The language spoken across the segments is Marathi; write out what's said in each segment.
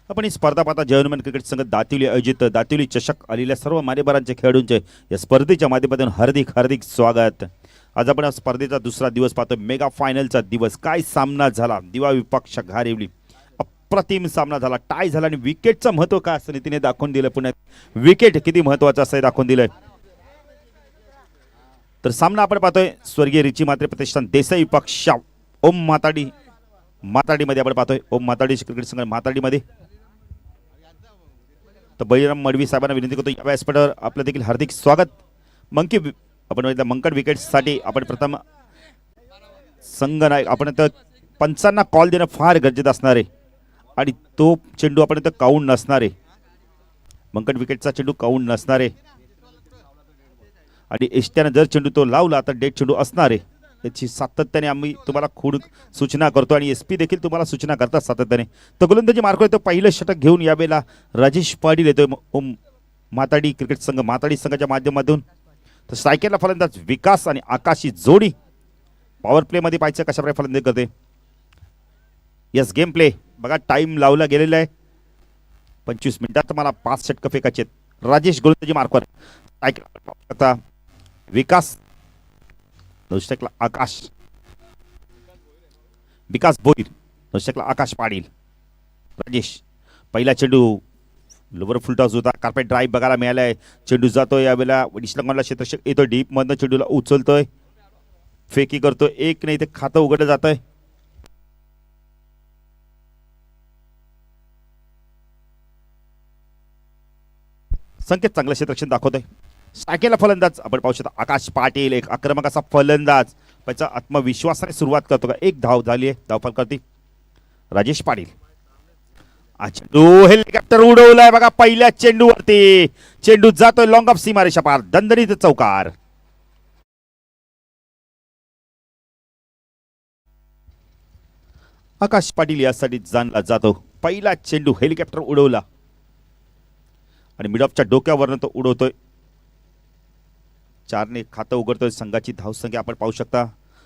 आपण ही स्पर्धा पाहता जर्मन क्रिकेट संघ दातिवली आयोजित दातिवली चषक आलेल्या सर्व मान्यवरांचे खेळाडूंचे या स्पर्धेच्या माध्यमातून हार्दिक हार्दिक स्वागत. आज आपण या स्पर्धेचा दुसरा दिवस पाहतो, मेगा फायनलचा दिवस. काय सामना झाला, दिवा विपक्ष घारिवली, अप्रतिम सामना झाला, टाय झाला आणि विकेटचं महत्व काय असं नीतीने दाखवून दिलं. पुण्यात विकेट किती महत्वाचं असं दाखवून दिलंय. तर सामना आपण पाहतोय स्वर्गीय रिची मात्रे प्रतिष्ठान देसाई विपक्ष ओम माताडी. माताडीमध्ये आपण पाहतोय ओम माताडी क्रिकेट संघ माताडीमध्ये. तर बळीराम मडवी साहेबांना विनंती करतो या व्यासपीठावर आपलं देखील हार्दिक स्वागत. आपण मंकड विकेटसाठी आपण प्रथम संघ नाही, आपण तर पंचांना कॉल देणं फार गरजेचं असणार आहे आणि तो चेंडू आपण तर काउंट नसणार आहे. मंकड विकेटचा चेंडू काउंट नसणार आहे आणि एसट्यानं जर चेंडू तो लावला तर डेड चेंडू असणार आहे. याची सातत्याने आम्ही तुम्हाला खूण सूचना करतो आणि एस पी देखील तुम्हाला सूचना करतात सातत्याने. तर गोलंदाजी मार्क येतो, पहिलं षटक घेऊन यावेळेला राजेश पाटील येतोय ओम माताडी क्रिकेट संघ माताडी संघाच्या माध्यमातून. तर स्ट्रायकरला फलंदाज विकास आणि आकाशी जोडी. पॉवर प्लेमध्ये पाहायचं कशाप्रकारे फलंदाजी करते. यस, गेम प्ले बघा, टाइम लावला गेलेला आहे. 25 मिनिटात तुम्हाला 5 षटकं फेकायचे आहेत. राजेश गोलंदाजी मार्कवर, स्ट्रायकर विकास, षटकला आकाश, विकास भोईर, षटकला आकाश पाटील. राजेश पहिला चेंडू लोवर फुल टॉस होता, कार्पेट ड्राईव्ह बघायला मिळालाय. चेंडू जातोय यावेळेला डिस्लंगॉनला क्षेत्ररक्षक येतोय, डीप मधनं चेंडूला उचलतोय, फेकी करतोय, एक नाही ते खातं उघडलं जातंय. संकेत चांगलं क्षेत्ररक्षण दाखवतोय. स्ट्रायकरला फलंदाज आपण पाहू शकता आकाश पाटील, एक आक्रमक असा फलंदाज. त्याचा आत्मविश्वासाने सुरुवात करतो का. एक धाव झाली आहे, धावफल करते राजेश पाटील. हेलिकॉप्टर उडवलाय बघा पहिल्या चेंडूवरती. चेंडू जातोय लॉंग ऑफ सीमारेषा पार, दणदणीत चौकार. आकाश पाटील यासाठी जाणला जातो. पहिला चेंडू हेलिकॉप्टर उडवला आणि मिड ऑफच्या डोक्यावरनं तो उडवतोय. 4ने खातं उघडतोय. संघाची धावसंख्या आपण पाहू शकता.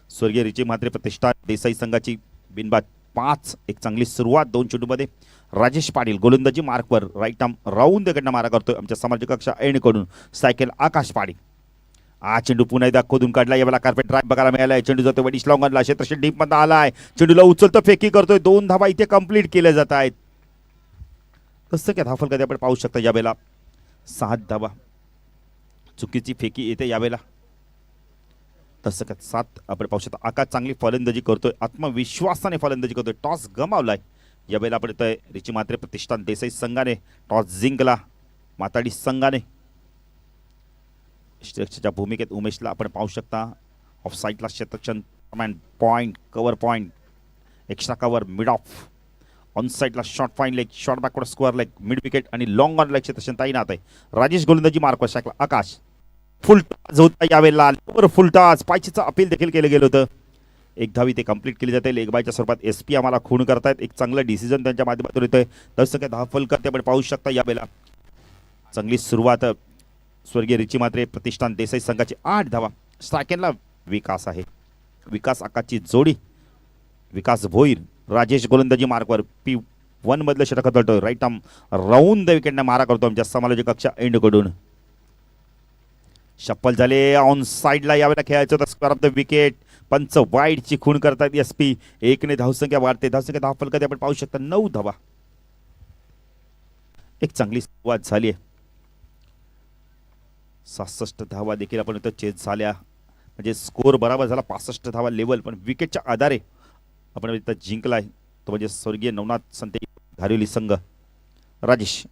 स्वर्गीय रिची म्हात्रे प्रतिष्ठान देसाई संघाची बिनबाद 5. एक चांगली सुरुवात 2 चेंडूमध्ये. राजेश पाटील गोलंदाजी मार्कवर, राईट आर्म राऊंड कडनं मारा करतोय आमच्या सामाजिक कक्षा एंडकडून. सायकल आकाश पाटील. चेंडू पुन्हा एकदा खोदून काढला, यावेळेला कार्पेट ड्राईव्ह बघायला मिळालाय. चेंडू जातो वडिश लॉंगनला, क्षेत्रक्षण डीप मध्ये आलाय, चेंडूला उचलतो, फेकी करतोय. 2 धावा इथे कंप्लीट केल्या जात आहेत. कसं काय धावफल कधी आपण पाहू शकता. यावेळेला 7 धावा. चुकीची फेकी येते यावेळेला. तसं काय 7 आपण पाहू शकता. आकाश चांगली फलंदाजी करतोय, आत्मविश्वासाने फलंदाजी करतोय. टॉस गमावलाय यावेळेला. आपण येतोय रिची म्हात्रे प्रतिष्ठान देसाई संघाने टॉस जिंकला. माताडी संघाने क्षेत्ररक्षकाच्या भूमिकेत उमेशला आपण पाहू शकता. ऑफ साईडला क्षेत्ररक्षण, कमांड point, cover point, extra cover, mid off, on साईडला short fine leg, short backward square leg, mid wicket आणि लॉंग ऑन लेग क्षेत्ररक्षण तैनात आहे. राजेश गोलंदाजी मार्कवर, शाकला आकाश. फुल टॉस होता यावेळेला, लोवर फुल टॉस. पायचीचं अपील देखील केलं गेलं होतं. एक धावी ते कंप्लीट केली जाते. लेग बायच्या स्वरूपात एस पी आम्हाला खूण करतायत. एक चांगलं डिसिजन त्यांच्या माध्यमातून येतोय. तसं काय धावफल करते आपण पाहू शकता यावेळेला. चांगली सुरुवात स्वर्गीय रिची म्हात्रे प्रतिष्ठान देसाई संघाची. 8 धावा. स्ट्रायकरला विकास आहे, विकास आकाशची जोडी. विकास भोईर, राजेश गोलंदाजी मार्कवर, P1 मधलं षटक हाताळतोय. राईट आर्म राऊंड द विकेटने मारा करतो आमच्या समालोचक कक्षा एंडकडून. शप्पल झाले. ऑन साईडला यावेळेला खेळायचं होतं, स्क्वेअर ऑफ द विकेट. पंच वाईडची खूण करतात एस पी. 1ने धावसंख्या वाढते. धावसंख्या धावफल कधी आपण पाहू शकता 9 धावा. एक चांगली सुरुवात झाली आहे. 66 धावा देखील आपण इथं चेस झाल्या, म्हणजे स्कोर बराबर झाला. 65 धावा लेवल, पण विकेटच्या आधारे आपण इथं जिंकलाय. तो म्हणजे स्वर्गीय नवनाथ संते घारिवली संघ. राजेश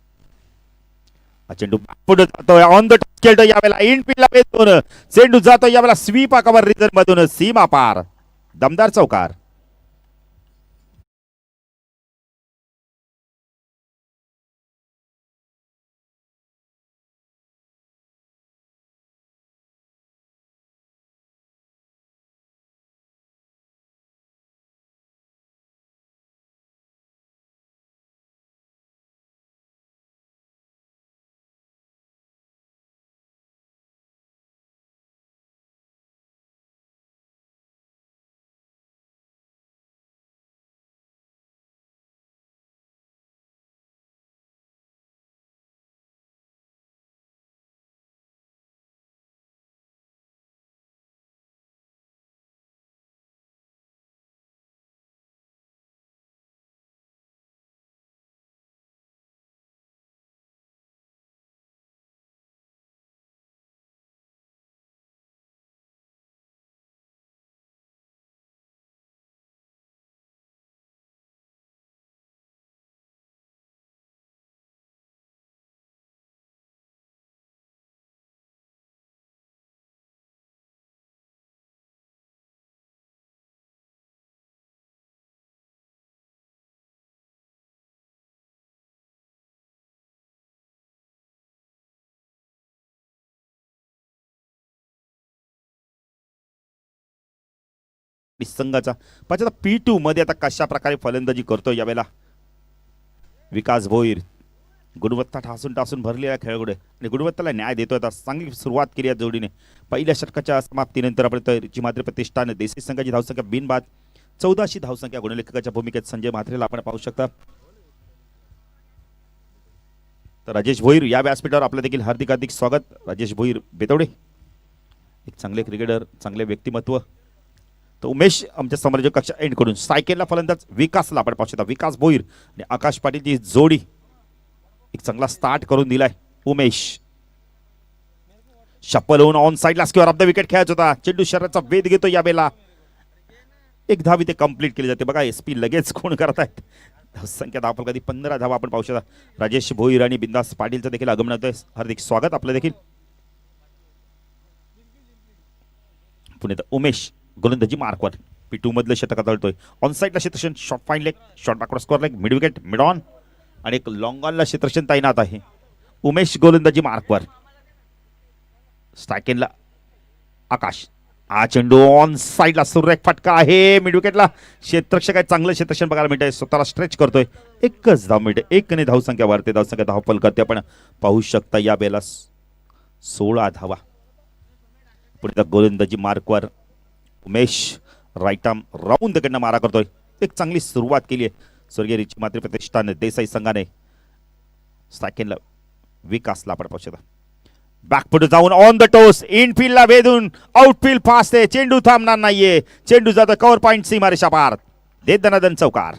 चेंडू पुढे जातोय, ऑन द टच खेळतो यावेळेला. इनफील्डला भेटून चेंडू जातो यावेळेला स्वीप कव्हर रिझन मधून सीमा पार. दमदार चौकार. संघाचा पाहिजे P2 मध्ये आता कशा प्रकारे फलंदाजी करतोय यावेळेला विकास भोईर. गुणवत्ता ठासून भरलेला खेळाडू आणि गुणवत्ताला न्याय देतोय. आता चांगली सुरुवात केली या जोडीने. पहिल्या षटकाच्या समाप्तीनंतर आपण मात्र प्रतिष्ठान देसी संघाची धावसंख्या बिनबाद 14 धावसंख्या. गुणलेखकाच्या भूमिकेत संजय म्हात्रेला आपण पाहू शकता. तर राजेश भोईर या व्यासपीठावर आपलं देखील हार्दिक स्वागत. राजेश भोईर बेतवडे एक चांगले क्रिकेटर, चांगले व्यक्तिमत्व. तर उमेश आमच्या समोरच्या कक्षा एंड करून सायकेलला फलंदाज विकासला आपण पाहू शकता. विकास भोईर आणि आकाश पाटीलची जोडी एक चांगला स्टार्ट करून दिलाय. उमेश शप्पल होऊन ऑन साइडला स्क्वेअर ऑफ द विकेट खेळायचा होता. चेंडू शरीराचा वेध घेतो यावेळेला. एक धाव इथे कंप्लीट केली जाते. बघा SP लगेच कोण करतायत. संख्या धाव कधी 15 धावा आपण पाहू शकता. राजेश भोईर आणि बिंदास पाटीलचं देखील आगमन होतंय. हार्दिक स्वागत आपलं देखील. पुणे उमेश गोलंदाजी मार्कवर P2 मधलं षटक आदळतोय. ऑन साइडला क्षेत्रक्षण short fine leg, short backward square leg, mid wicket, mid on आणि एक लॉंग ऑनला क्षेत्रक्षण तैनात आहे. उमेश गोलंदाजी मार्कवर. स्ट्रायकेनला आकाश. हा चेंडू ऑन साइडला सुरेख फटका आहे. मिड विकेटला क्षेत्रक्षक आहे. चांगलं क्षेत्रक्षण बघायला मिळतंय. स्वतःला स्ट्रेच करतोय. एकच धाव मिळते. 1 धावसंख्या वाढते. धावसंख्या धावफल करते आपण पाहू शकता. या बेला 16 धावा. पुढे गोलंदाजी मार्कवर उमेश राईट आर्म राऊंड कडनं मारा करतोय. एक चांगली सुरुवात केली आहे स्वर्गीय रिची मात्र प्रतिष्ठान देसाई संघाने. स्ट्रायकेनला विकासला आपण पाहू शकता. बॅकफुट जाऊन ऑन द टोस इनफील्डला वेधून आउटफील्ड फास्ट आहे. चेंडू थांबणार नाहीये. चेंडू जातो कव्हर पॉइंट सीमारेषा पार. देत दनादन चौकार.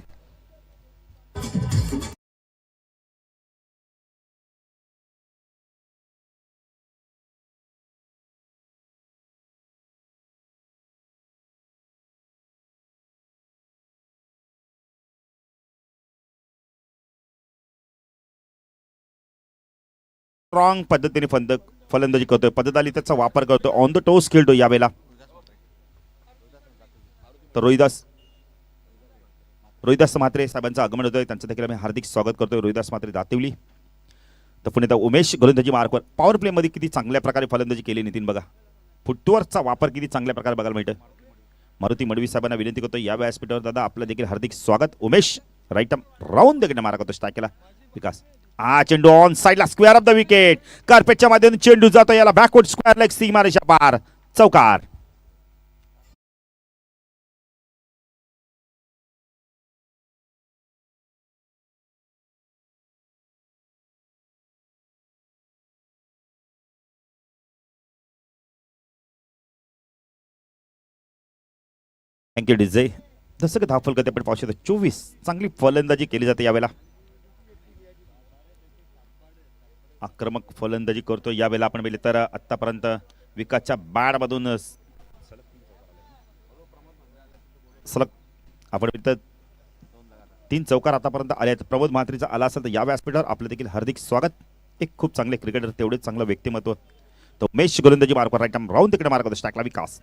स्ट्रॉंग पद्धतीने फलंदाजी करतोय. पद्धत त्याचा वापर करतोय. ऑन द टोस खेळतो यावेळेला. तर रोहिदास म्हात्रे साहेबांचं आगमन होतोय. त्यांचं देखील आम्ही हार्दिक स्वागत करतोय. रोहिदास म्हात्रे दातिवली. तर पुणे उमेश गोलंदाजी मार्कवर. पॉवर प्ले मध्ये किती चांगल्या प्रकारे फलंदाजी केली नितीन बघा. फुटवर्कचा वापर किती चांगल्या प्रकारे बघायला मिळतोय. मारुती मडवी साहेबांना विनंती करतो या व्यासपीठावर दादा आपलं देखील हार्दिक स्वागत. उमेश राईट राऊंड कडनं मारा करतो. स्ट्रायकेला विकास. हा चेंडू ऑन साइडला स्क्वेअर ऑफ द विकेट. कार्पेटच्या माध्यमातून चेंडू जातो याला बॅकवर्ड स्क्वेअर लेग सीमारेषा पार. चौकार. Thank you DJ. जसं की धावफल करते आपण पाहू शकतो 24. चांगली फलंदाजी केली जाते यावेळेला. आक्रमक फलंदाजी करतो यावेळेला आपण बघितलं तर आतापर्यंत विकासच्या बॅट मधून सलग आपण बघितलं 3 चौकार आतापर्यंत आले आहेत. प्रमोद म्हात्रेचा आला असेल तर या व्यासपीठावर आपलं देखील हार्दिक स्वागत. एक खूप चांगले क्रिकेटर, तेवढेच चांगलं व्यक्तिमत्व. तो उमेश गोलंदाजी मार्कवर राईट आर्म राऊंड तिकडे मार्क होतो. स्ट्रायकला विकास.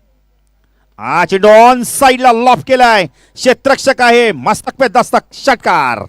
हा चेंडू ऑन साइडला लॉफ केलाय. क्षेत्ररक्षक आहे. मस्तक पे दस्तक षटकार.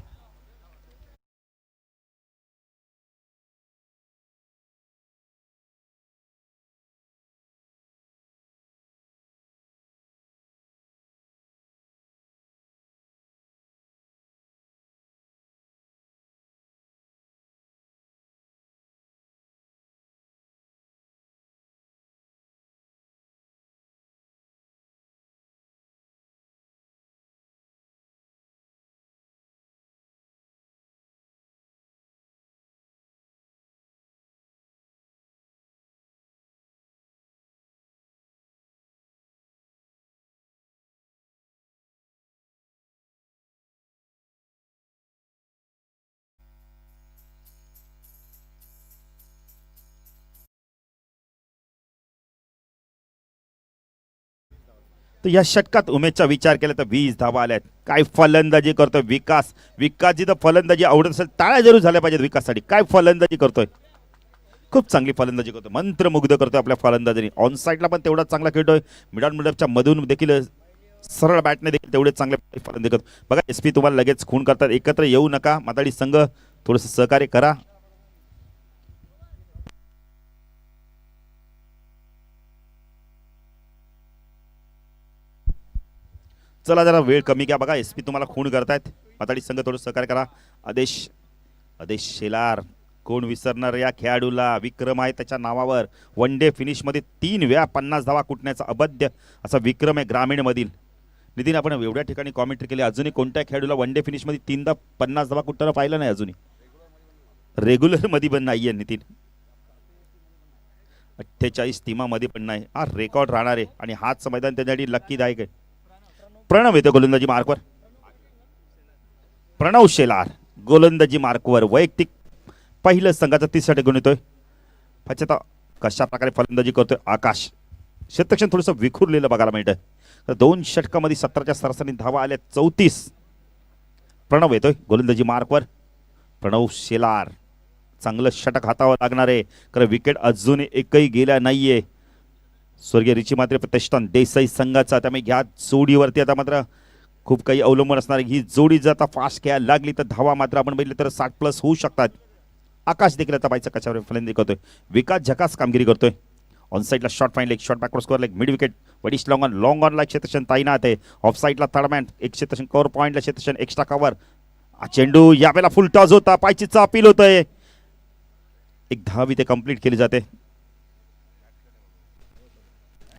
तर या षटकात उमेशचा विचार केला तर 20 धावा आल्यात. काय फलंदाजी करतोय विकास. विकासची तर फलंदाजी आवडत असेल टाळ्या जरूर झाल्या पाहिजेत विकाससाठी. काय फलंदाजी करतोय. खूप चांगली फलंदाजी करतोय. मंत्रमुग्ध करतोय आपल्या फलंदाजीने. ऑन साइडला पण तेवढाच चांगला खेळतोय. मिड ऑन मिडअपच्या मधून देखील सरळ बॅटने देखील तेवढेच चांगले फलंदाजी करतो. बघा SP तुम्हाला लगेच खून करतात. एकत्र येऊ नका. माताडी संघ थोडंसं सहकार्य करा. चला जरा वेळ कमी घ्या बघा. SP तुम्हाला खूण करतायत. माताडी संघ थोडं सहकार्य करा. आदेश आदेश शेलार कोण विसरणार या खेळाडूला. विक्रम आहे त्याच्या नावावर. वन डे फिनिश मध्ये 3 वेळा 50 धावा कुटण्याचा अबद्य असा विक्रम आहे ग्रामीण मधील. नितीन आपण एवढ्या ठिकाणी कॉमेंट्री केली, अजूनही कोणत्या खेळाडूला वन डे फिनिश मध्ये 3दा 50 धावा कुटताना पाहिलं नाही अजूनही. रेग्युलर मध्ये पण नाहीये नितीन. 48 टीमामध्ये पण नाही. हा रेकॉर्ड राहणार आहे आणि हाच मैदान त्यासाठी लक्कीदायक आहे. प्रणव येतो गोलंदाजी मार्कवर. प्रणव शेलार गोलंदाजी मार्कवर. वैयक्तिक पहिलं संघाचा 30 गुण येतोय. पचता कशा प्रकारे फलंदाजी करतोय आकाश. क्षेत्रक्षण थोडंसं विखुरलेलं बघायला मिळतं. 2 षटकामध्ये 17च्या सरासरी धावा आल्या 34. प्रणव येतोय गोलंदाजी मार्कवर. प्रणव शेलार चांगलं षटक हातावर लागणार आहे, कारण विकेट अजूनही एकही गेला नाहीये. स्वर्गीय रिची मात्र प्रतिष्ठान देसाई संघाचा. त्यामुळे ह्या जोडीवरती आता मात्र खूप काही अवलंबून असणार आहे. ही जोडी जर आता फास्ट खेळायला लागली तर धावा मात्र आपण बघितलं तर 60+ होऊ शकतात. आकाश देखील आता पाहायचं कशावर फलंदाजी करतोय. विकास झकास कामगिरी करतोय. ऑन साईडला short fine leg, short backward square leg, mid wicket, वडिश लॉंग ऑनला क्षेत्रक्षण तैनात आहे. ऑफ साईडला थर्ड मॅन, एक क्षेत्रक्षण कव्हर पॉईंटला क्षेत्रक्षण एक्स्ट्रा कव्हर. चेंडू यावेळेला फुल टॉस होता. पायचीचं अपील होतंय. एक धाव इथे कंप्लीट केली जाते.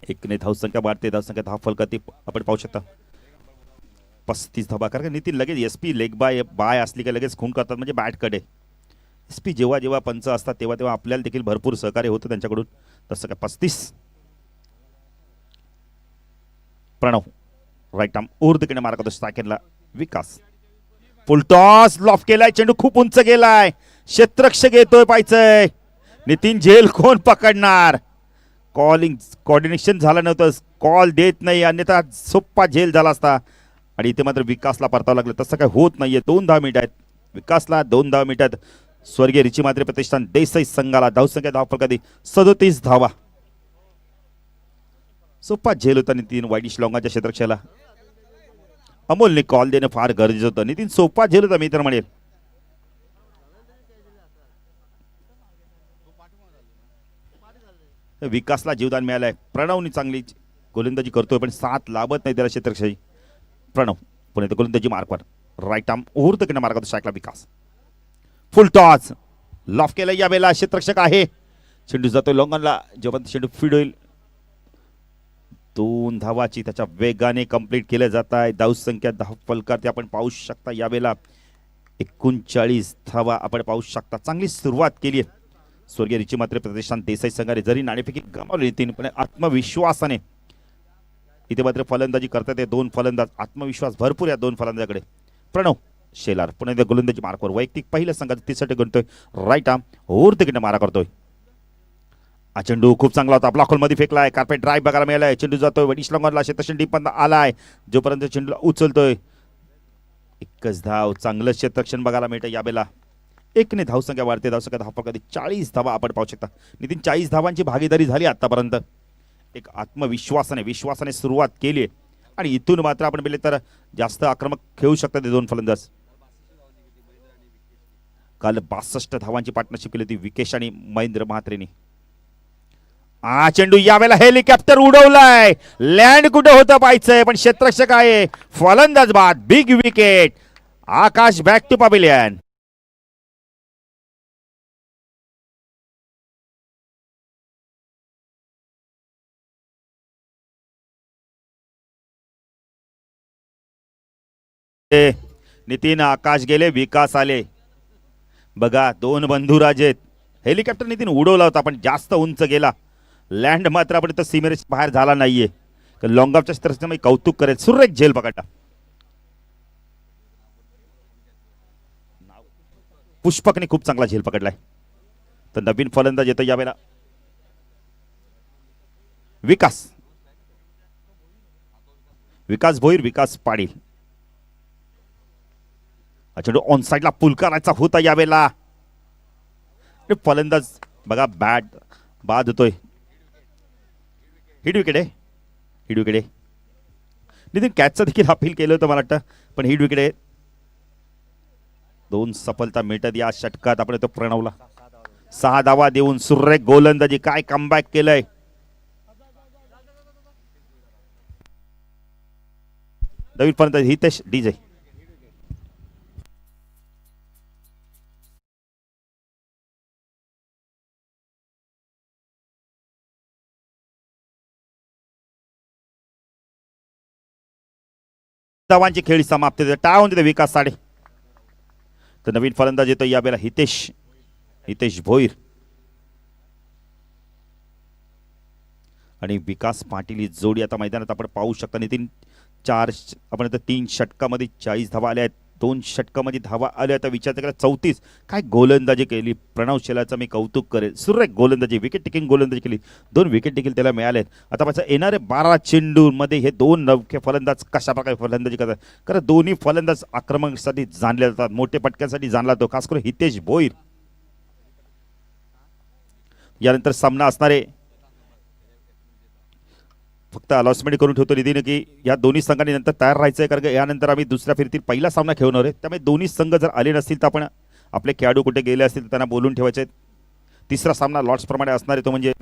1 ने धावसंख्या वाढते. धावसंख्या धाव फलकाती आपण पाहू शकता 35 धावा. कारण नितीन लगेच SP लेग बाय असली का लगेच खून करतात, म्हणजे बॅट कडे. SP जेव्हा जेव्हा पंच असतात तेव्हा तेव्हा आपल्याला देखील भरपूर सहकार्य होतं त्यांच्याकडून. तसं काय 35. Pranav right arm over the mark करतो सेकंडला. विकास फुल टॉस लॉफ केलाय. चेंडू खूप उंच गेलाय. क्षेत्ररक्षक येतोय पाहायचंय. नितीन झेल कोण पकडणार. कॉलिंग कोऑर्डिनेशन झालं नव्हतं. कॉल देत नाही, अन्यथा सोप्पा झेल झाला असता. आणि इथे मात्र विकासला परतावं लागलं. तसं काय होत नाहीये. 2 धाव मिनिट आहेत विकासला. 2 धाव मिनिटात स्वर्गीय रिची मात्रे प्रतिष्ठान देसाई संघाला धावसंख्या धाव फलकादी 37 धावा. सोप्पा झेल होता नितीन वाईडिश लॉंगाच्या क्षेत्रक्षाला. अमोलने कॉल देणं फार गरजेचं होतं. नितीन सोप्पा झेल होता मी तर म्हणेल. विकासला जीवदान मिळालंय. प्रणवनी चांगली गोलंदाजी करतोय पण 7 लाभत नाही त्याला क्षेत्रक्षाही. प्रणव पुणे गोलंदाजी मार्कवर. Right arm over the mark शाकला विकास. फुल टॉस लॉफ केलं. यावेळेला क्षेत्ररक्षक आहे. चेंडू जातोय लॉंगनला. जेव्हा चेंडू फीड होईल 2 धावाची त्याच्या वेगाने कंप्लीट केलं जात आहे. धावसंख्या धाव फलकावरती आपण पाहू शकता यावेळेला 39 धावा आपण पाहू शकता. चांगली सुरुवात केली आहे स्वर्गीय रिची मात्रे प्रतिष्ठान देसाई संघाने. जरी नाणेफेकी गमावली तीन पण आत्मविश्वासाने इथे मात्र फलंदाजी करतात. 2 फलंदाज आत्मविश्वास भरपूर या 2 फलंदाजाकडे. प्रणव शेलार पुन्हा गोलंदाजी मार्कवर. वैयक्तिक पहिल्या संघाचा 30 गणतोय. राईट आर्म ओव्हर द मारा करतोय. हा चेंडू खूप चांगला होता. ब्लॉक होलमध्ये फेकलाय. कार्पेट ड्राईव्ह बघायला मिळालाय. चेंडू जातोय वडिश लॉंगरला. क्षेत्रक्षण डीप पर्यंत आलाय. जोपर्यंत चेंडूला उचलतोय 1च धाव. चांगलं क्षेत्रक्षण बघायला मिळतं यावेळेला. 1 ने धावसंख्या वाढते. धावसंख्या धाव फलकादी 40 धावा आपण पाहू शकता. नितीन 40 धावांची भागीदारी झाली आतापर्यंत. एक विश्वासाने सुरुवात केली आणि इथून मात्र आपण पाहिले तर जास्त आक्रमक खेळू शकतात हे 2 फलंदाज. काल 62 धावांची पार्टनरशिप केली होती विकेश आणि महेंद्र म्हात्रेनी. चेंडू यावेळेला हेलिकॉप्टर उडवलाय. लँड कुठे होतं पाहायचंय पण क्षेत्ररक्षक आहे. फलंदाज बाद. Big wicket. Akash back to pavilion. Nitin Akash गेले. विकास आले. बघा 2 बंधुराज आहेत. हेलिकॉप्टर नितीन उडवला होता पण जास्त उंच गेला. लँड मात्र आपण तर सीमेरेच्या बाहेर झाला नाहीये. लॉंग ऑफच्या क्षेत्रामध्ये कौतुक करेल. सुरेख झेल पकडला. पुष्पकने खूप चांगला झेल पकडलाय. तर नवीन फलंदाज येतो यावेळेला विकास. विकास भोईर. विकास पाडील. चेंडू ऑन साईडला पुल करायचा होता यावेळेला. फलंदाज बघा बॅट बाद होतोय. हिट विकेट आहे. हिट विकेट आहे. नितीन कॅचचं देखील अपील केलं होतं मला वाटतं पण हिट विकेट आहे. 2 सफलता मिळतात या षटकात. आपण तो प्रणवला 6 धावा देऊन सुरेख गोलंदाजी. काय कमबॅक केलंय. नवीन फलंदाज हितेश डीजे. धावांची खेळी समाप्त टाळ होऊन देते विकास साडे. तर नवीन फलंदाज येतो यावेळेला हितेश भोईर आणि विकास पाटील ही जोडी आता मैदानात आपण पाहू शकता. नितीन आपण आता 3 षटकामध्ये 40 धावा आल्या आहेत. 2 षटकामध्ये धावा आल्या तर विचार केला 34. काय गोलंदाजी केली प्रणव शेलाचं मी कौतुक करेल. सुरेख गोलंदाजी विकेट टेकिंग गोलंदाजी केली. 2 विकेट देखील त्याला मिळालेत. आता माझा येणारे 12 चेंडूमध्ये हे 2 नवखे फलंदाज कशा प्रकारे फलंदाजी करतात. कारण दोन्ही फलंदाज आक्रमणासाठी जाणले जातात. मोठे पटक्यांसाठी जाणला जातो. खास करून हितेश भोईर. यानंतर सामना असणारे फक्त अनाउन्समेंट करून ठेवतो निधीने की या दोन्ही संघांनी नंतर तयार राहायचं आहे. कारण यानंतर आम्ही दुसऱ्या फेरीतील पहिला सामना खेळणार आहे. त्यामुळे दोन्ही संघ जर आले नसतील तर आपण आपले खेळाडू कुठे गेले असतील तर त्यांना बोलून ठेवायचे आहेत. तिसरा सामना लॉर्ड्स प्रमाणे असणार आहे तो म्हणजे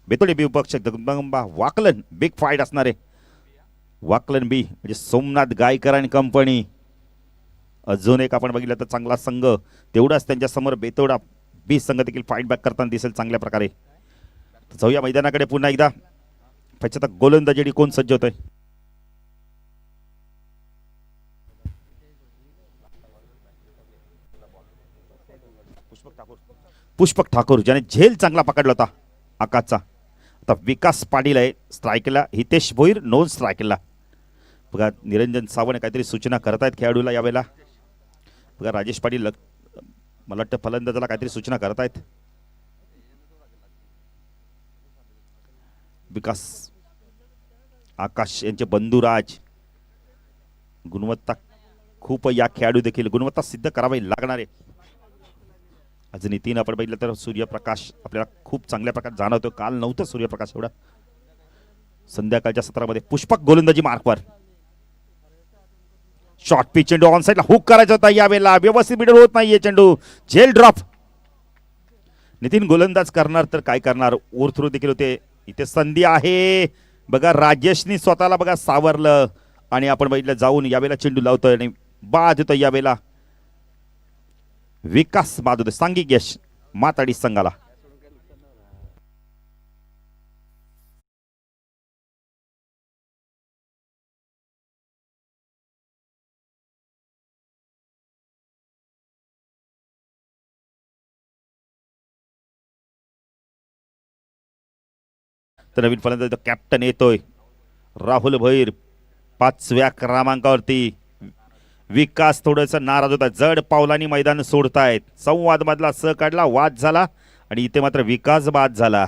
बेतोडे बी विपक्ष जगदंबा वाकलन बिग फाईट असणार आहे. वाकलन बी म्हणजे सोमनाथ गायकर आणि कंपनी. अजून एक आपण बघितलं तर चांगला संघ तेवढाच त्यांच्यासमोर बेतोडा बी संघ देखील फाईट बॅक करताना दिसेल चांगल्या प्रकारे. जाऊया मैदानाकडे पुन्हा एकदा. त्याच्यात गोलंदाजी कोण सज्ज होतोय. पुष्पक ठाकूर ज्याने झेल चांगला पकडला होता आकाशचा. आता विकास पाटील आहे स्ट्राईकला. हितेश भोईर नॉन स्ट्राईकला. बघा निरंजन सावंत काहीतरी सूचना करत आहेत खेळाडूला यावेळेला. बघा राजेश पाटील मला वाटतं फलंदाजाला काहीतरी सूचना करत आहेत. विकास आकाश यांचे बंधुराज. गुणवत्ता खूप या खेळाडू देखील गुणवत्ता सिद्ध करावी लागणार आहे. आज नितीन आपण बघितलं तर सूर्यप्रकाश आपल्याला खूप चांगल्या प्रकारे जाणवतो. काल नव्हतं सूर्यप्रकाश एवढा. संध्याकाळच्या सत्रामध्ये पुष्पक गोलंदाजी मार्कवर. शॉर्ट पिच चेंडू ऑन साइडला हुक करायचा होता यावेळेला. व्यवस्थित मिडल होत नाहीये चेंडू. झेल ड्रॉप. नितीन गोलंदाज करणार तर काय करणार. ओव्हर थ्रो देखील होते. इथे संधी आहे. बघा राजेशनी स्वतःला बघा सावरलं आणि आपण बघितलं जाऊन यावेळेला चेंडू लावतोय आणि बाद होतोय यावेळेला. विकास बाद होते. सांघिक यश माताडी संघाला. तर नवीन फलंदाज कॅप्टन येतोय राहुल भैर 5व्या क्रमांकावरती. विकास थोडंसं नाराज होता. जड पावलांनी मैदान सोडतायत. संवाद मधला स काढला वाद झाला आणि इथे मात्र विकास बाद झाला.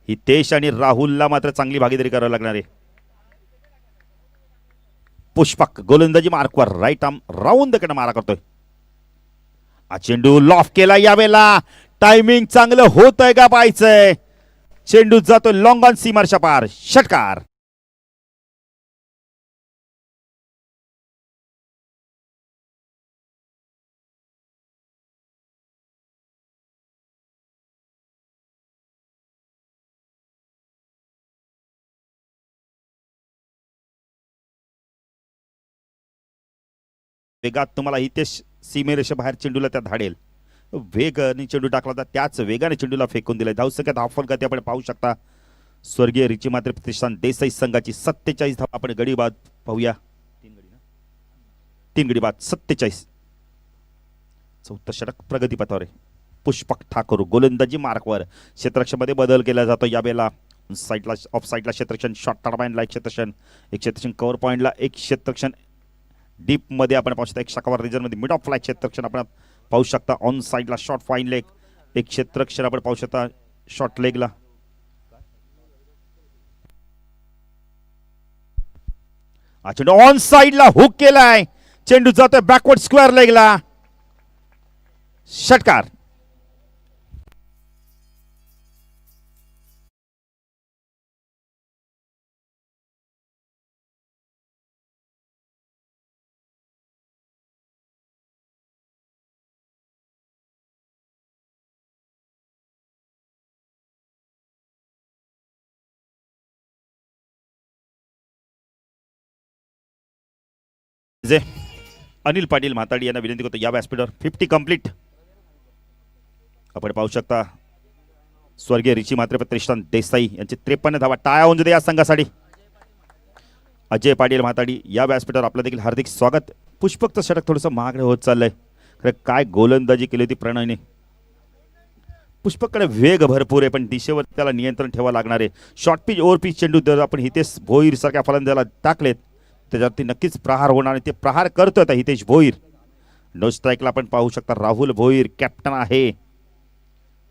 हितेश आणि राहुलला मात्र चांगली भागीदारी करावी लागणार आहे. पुष्पक गोलंदाजी मार्कवर राईट आर्म राऊंड कडे मारा करतोय. हा चेंडू लॉफ केला यावेळेला. टायमिंग चांगलं होत आहे का पाहायचंय. चेंडू जातो लॉंग ऑन सीमारच्या पार. षटकार. वेगात तुम्हाला हितेश सीमेरेषा बाहेर चेंडूला त्या धाडेल. वेगाने चेंडू टाकला होता त्याच वेगाने चेंडूला फेकून दिलाय. धावसंख्येत हाफल गती आपण पाहू शकता. स्वर्गीय रिची मात्र प्रतिष्ठान देसाई संघाची 47 धावा. आपण गडी बाद पाहूया. 3 गडी बाद 47. चौथा षटक प्रगतीपथावर आहे. पुष्पक ठाकूर गोलंदाजी मार्कवर. क्षेत्ररक्षणामध्ये बदल केला जातो यावेळेला. साईडला ऑफ साईडला क्षेत्ररक्षण शॉर्ट टर्बाईनला एक क्षेत्ररक्षण. एक क्षेत्ररक्षण कव्हर पॉईंटला एक क्षेत्ररक्षण. डीप मध्ये आपण पाहू शकता. एक शाखावर रिजन मध्ये मिड ऑफ फ्लाय क्षेत्ररक्षण आपण पाहू शकता. ऑन साइडला शॉर्ट फाईन लेग एक क्षेत्ररक्षण आपण पाहू शकता शॉर्ट लेगला. चेंडू ऑन साइडला हुक केलाय. चेंडू जातोय बॅकवर्ड स्क्वेअर लेगला. षटकार. जे अनिल पाटील म्हाताडी यांना विनंती करतो या व्यासपीठावर 50 कंप्लीट. आपण पाहू शकता स्वर्गीय ऋषी मात्रे प्रतिष्ठान देसाई यांचे 53 धावा. टाळ्या होऊन या संघासाठी. अजय पाटील म्हाताडी या व्यासपीठावर आपलं देखील हार्दिक स्वागत. पुष्पकचं षटक थोडंसं महागडे होत चाललंय. खरं काय गोलंदाजी केली होती प्रणयने. पुष्पककडे वेग भरपूर आहे पण दिशेवर त्याला नियंत्रण ठेवावं लागणार आहे. शॉर्ट पिच ओव्हर पिच चेंडू जर आपण हितेश भोईर सारख्या फलंदाजाला टाकलेत त्याच्यावरती नक्कीच प्रहार होणार आणि ते प्रहार करतोय आता हितेश भोईर. नो स्ट्राईकला आपण पाहू शकता राहुल भोईर कॅप्टन आहे.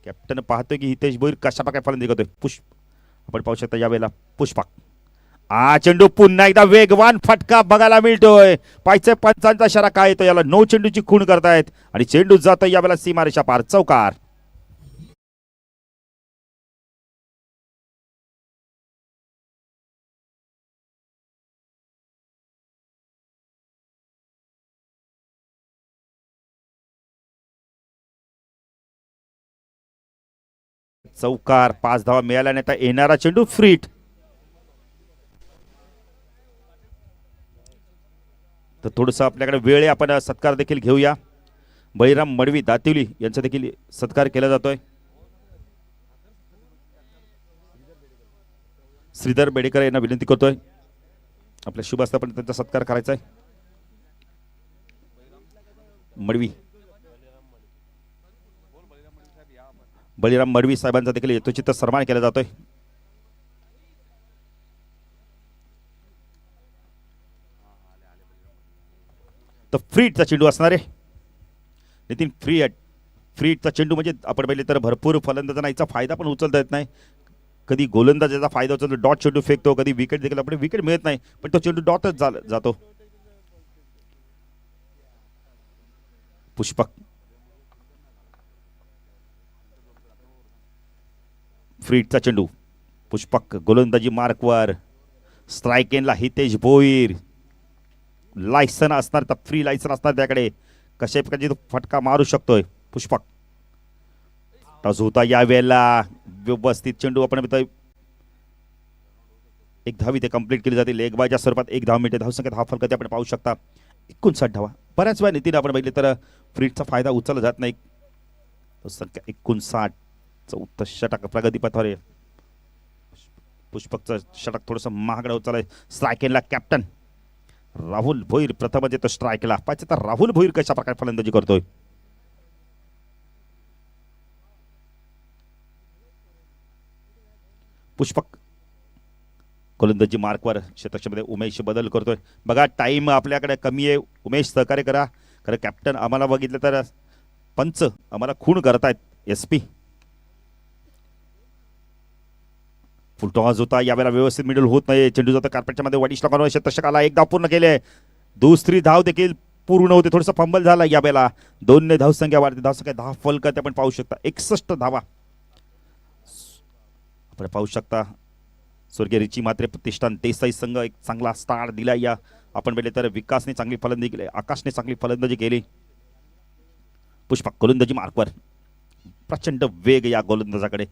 कॅप्टन पाहतोय की हितेश भोईर कशा प्रकारे फलंदाजी करतोय. आपण पाहू शकता यावेळेला पुष्पक. चेंडू पुन्हा एकदा वेगवान फटका बघायला मिळतोय. पायचे पंचांचा इशारा काय येतो याला. 9 चेंडूची खूण करतायत आणि चेंडू जातोय यावेळेला सीमारेषा पार. चौकार. चौकार. 5 धावा मिळाल्याने आता येणारा चेंडू फ्रीट. तर थोडंसं आपल्याकडे वेळ आहे. आपण सत्कार देखील घेऊया. बळीराम मडवी दातिवली यांचा देखील सत्कार केला जातोय. श्रीधर बेडेकर यांना विनंती करतोय आपल्या शुभ असता पण त्यांचा सत्कार करायचा आहे. मडवी बळीराम मडवी साहेबांचा देखील यथोचित सन्मान केला जातोय. तर फ्रीटचा चेंडू असणार आहे. नितीन फ्रीटचा चेंडू म्हणजे आपण पाहिले तर भरपूर फलंदाजांना याचा फायदा पण उचलता येत नाही. कधी गोलंदाजाचा फायदा उचलतो डॉट चेंडू फेकतो. कधी विकेट देखील आपण विकेट मिळत नाही पण तो चेंडू डॉटच जातो. पुष्पक. फ्रीटचा चेंडू. पुष्पक गोलंदाजी मार्कवर. स्ट्राईक एनला हितेश भोईर. लायसन असणार तर फ्री लायसन असणार त्याकडे. कशा प्रकारचे तो फटका मारू शकतोय पुष्पक. टस होता यावेळेला व्यवस्थित चेंडू आपण एक धावी ते कंप्लीट केली जाते. लेग बायच्या स्वरूपात 1 धाव मिळते. धावसंख्या हा फलक आपण पाहू शकता 59 धावा. बऱ्याच वेळा नितीन आपण बघितले तर फ्रीटचा फायदा उचलला जात नाही. संख्या 59. चौथं षटक प्रगतीपथावर आहे. पुष्पकचं षटक थोडंसं महागडं होत चाललंय. स्ट्रायकेनला कॅप्टन राहुल भोईर प्रथम येतो स्ट्राईकला. पाहिजे तर राहुल भोईर कशा प्रकारे फलंदाजी करतोय. पुष्पक गोलंदाजी मार्कवर. शतकमध्ये उमेश बदल करतोय. बघा टाइम आपल्याकडे कमी आहे. उमेश सहकार्य करा. खरं कॅप्टन आम्हाला बघितलं तर पंच आम्हाला खूण करतायत. SP फुलटॉस होता यावेळेला व्यवस्थित मिडल होत नाही. चेंडू जातो कार्पेटच्या मध्ये. वडिष्ठ शतकाला 1 धाव पूर्ण केले. दुसरी धाव देखील पूर्ण होते. थोडंसं फंबल झाला यावेळेला. 2 ने धावसंख्या वाढते. धावसंख्या 10 फलक आपण पाहू शकता. 61 धावा आपण पाहू शकता. स्वर्गीय ऋषी मात्रे प्रतिष्ठान देसाई संघ एक चांगला स्टार दिला. या आपण पाहिले तर विकासने चांगली फलंदाजी केली. आकाशने चांगली फलंदाजी केली. पुष्पक गोलंदाजी मार्कवर. प्रचंड वेग या गोलंदाजाकडे.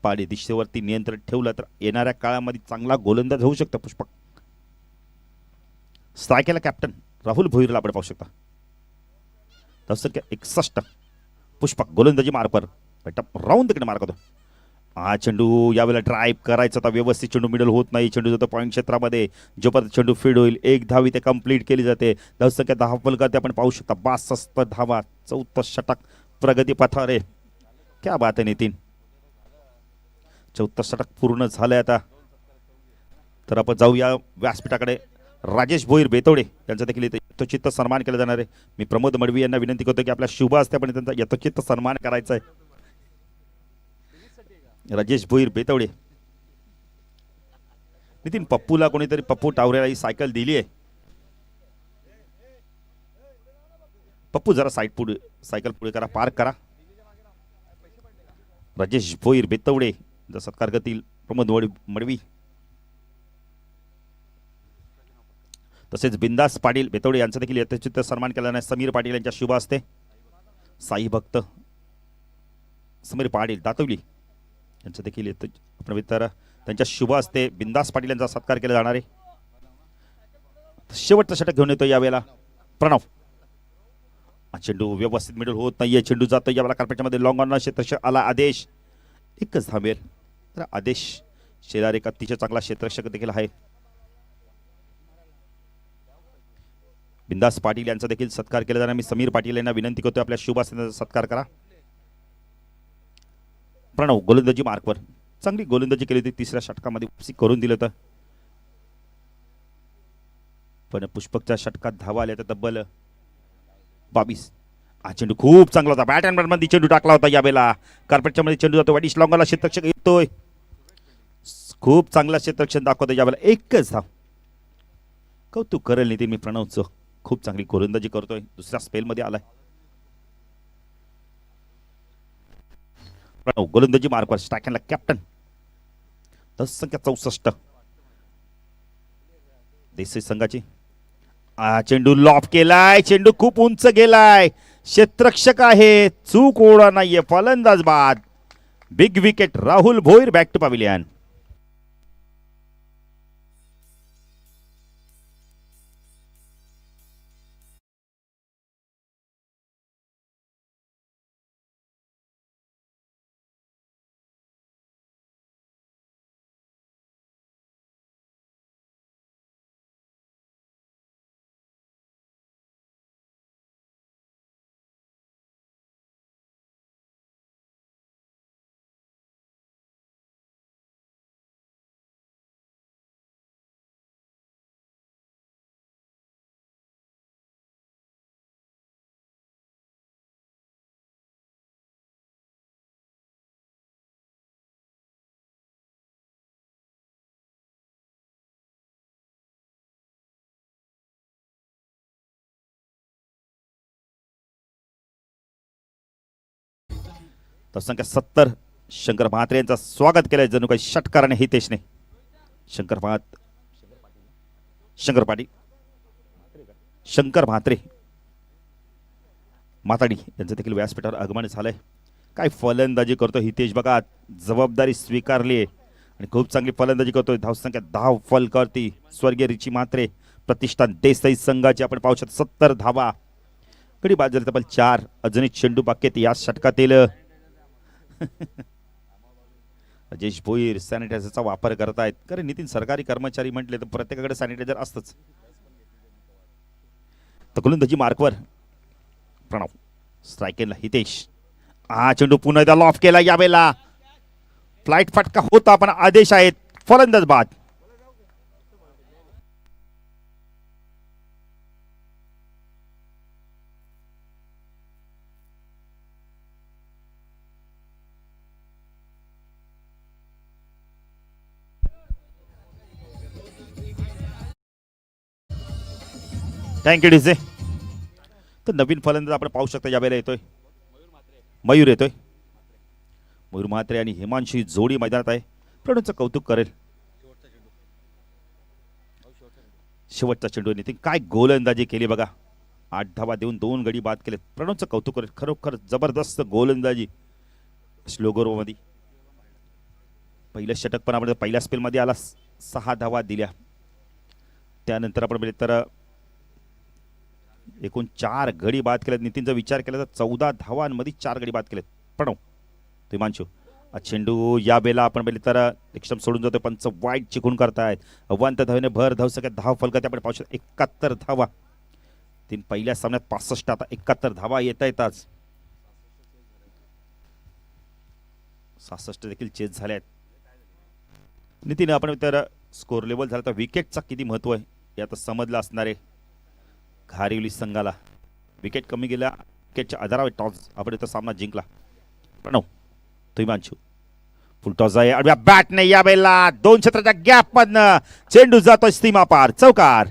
पाडी दिशेवरती नियंत्रण ठेवलं तर येणाऱ्या काळामध्ये चांगला गोलंदाज होऊ शकतो पुष्पक. स्ट्रायकेला कॅप्टन राहुल भोईरला आपण पाहू शकता. धावसंख्या 61. पुष्पक गोलंदाजी मार्कवर. राऊंड तिकडे मार्क होतो. चेंडू यावेळेला ड्राईव्ह करायचा होता. व्यवस्थित चेंडू मिडल होत नाही. चेंडू जातो पॉईंट क्षेत्रामध्ये. जोपर्यंत चेंडू फीड होईल 1 धावी ते कंप्लीट केली जाते. धावसंख्या 10 फलकात आपण पाहू शकता. 62 धावा. चौथं षटक प्रगती पथावर आहे. क्या बात आहे नितीन. 14 षटक पूर्ण झालंय आता. तर आपण जाऊया व्यासपीठाकडे. राजेश भोईर बेतवडे यांचा देखील यथोचित सन्मान केला जाणार आहे. मी प्रमोद मडवी यांना विनंती करतो की आपल्या शुभ असते पण त्यांचा यथोचित सन्मान करायचा आहे. राजेश भोईर बेतवडे. नितीन पप्पूला कोणीतरी पप्पू टावरेला ही सायकल दिली आहे. पप्पू जरा सायकल पुढे करा. पार्क करा. राजेश भोईर बेतवडे जर सत्कार करतील प्रमोद मडवी. तसेच बिंदास पाटील बेतवडे यांचा देखील यथोचित सन्मान केला नाही. समीर पाटील यांच्या शुभ असते. साई भक्त समीर पाटील दातवली यांचं देखील आपण त्यांच्या शुभ असते. बिंदास पाटील यांचा सत्कार केला जाणार आहे. शेवटचा षटक घेऊन येतो यावेळेला प्रणव. चेंडू व्यवस्थित मिडल होत नाहीये. चेंडू जातो यावेळेला कार्पेटमध्ये लॉंग ऑन क्षेत्ररक्षक आला आदेश. एकच थांबेल तर आदेश शेलार एक अतिशय चांगला क्षेत्ररक्षक देखील आहे. बिंदास पाटील यांचा देखील सत्कार केला जाणार. मी समीर पाटील यांना विनंती करतो आपल्या शुभासनाचा सत्कार करा. प्रणव गोलंदाजी मार्कवर चांगली गोलंदाजी केली होती. तिसऱ्या षटकामध्ये वापसी करून दिलं होतं, पण पुष्पकच्या षटकात धावा आल्या तर तब्बल 22. हा चेंडू खूप चांगला होता. बॅट अँड बॉल मध्ये चेंडू टाकला होता यावेळेला. कार्पेटच्या मध्ये चेंडू जातो. वाईट लॉंगला क्षेत्ररक्षक येतोय. खूप चांगला क्षेत्ररक्षण दाखवतो यावेळेला. एकच धाव. कौतुक करेल नितीन मी प्रणवचं. खूप चांगली गोलंदाजी करतोय. दुसऱ्या स्पेल मध्ये आलाय प्रणव. गोलंदाजी मार्कवर स्ट्रायकरला कॅप्टन. 10 संख्या 64 देसाई संघाची. चेंडू लॉफ केलाय. चेंडू खूप उंच गेलाय. क्षेत्ररक्षक आहे. चूक ओढा नाहीये. फलंदाज बाद. Big wicket. Rahul Bhoir back to pavilion. तर संख्या 70 शंकर म्हात्रे यांचं स्वागत केलंय जणू काही षटकाराने हितेशने. शंकर पाटील शंकर म्हात्रे माताडी यांचं देखील व्यासपीठावर आगमन झालंय. काय फलंदाजी करतो हितेश बघा. जबाबदारी स्वीकारली आहे आणि खूप चांगली फलंदाजी करतोय. धावसंख्या 10 फलकर्ती स्वर्गीय रिची म्हात्रे प्रतिष्ठान देसाई संघाची आपण पाहू शकतो. 70 धावा. गडी बाद झाले तब्बल 4. अजूनही चेंडू बाकी या षटकातील राजेश भोईर सॅनिटायझरचा वापर करतायत. कारण नितीन सरकारी कर्मचारी म्हटले तर प्रत्येकाकडे सॅनिटायझर असतंच. तर गोलंदाजी मार्कवर प्रणव. स्ट्रायकेला हितेश. चेंडू पुन्हा एकदा लॉफ केला यावेळेला. फ्लाइट फटका होता पण आदेश आहेत. फलंदाज बाद. Thank you DJ. तर नवीन फलंदाज आपण पाहू शकता यावेळेला येतोय मयूर येतोय. मयूर म्हात्रे आणि हिमांशी जोडी मैदानात आहे. प्रणवचं कौतुक करेल. शेवटचा चेंडू नितीन काय गोलंदाजी केली बघा. 8 धावा देऊन 2 गडी बाद केले. प्रणवचं कौतुक करेल. खरोखर जबरदस्त गोलंदाजी स्लोगोरो मध्ये. पहिलं षटक पण आपण पहिल्या स्पेल मध्ये आला. 6 धावा दिल्या. त्यानंतर आपण बघितलं तर एकूण 4 गडी बाद केलेत. नितीनचा विचार केला तर 14 धावांमध्ये 4 गडी बाद केलेत. प्रणव हिमांशू. चेंडू या बेला आपण बघितलं तर एकदम सोडून जातो. पंच वाईट चिकून करतायत. अव्वंत धावेने भर धाव सगळ्यात धाव फलकात आपण पाहू शकतो. 71 धावा. तीन पहिल्या सामन्यात 65. आता 71 धावा येत आहेत. आज 66 देखील चेस झाले आहेत. नितीन आपण तर स्कोर लेवल झाला तर विकेटचा किती महत्व आहे हे आता समजलं असणार आहे. घारिवली संघाला विकेट कमी गेला. विकेटच्या आधारावर टॉस आपण इथं सामना जिंकला. प्रणव तो हिमांशू. फुल टॉस आहे. आडव्या बॅटने या बेलला 2 क्षेत्राच्या गॅप मधनं चेंडू जातोय सीमा पार. चौकार.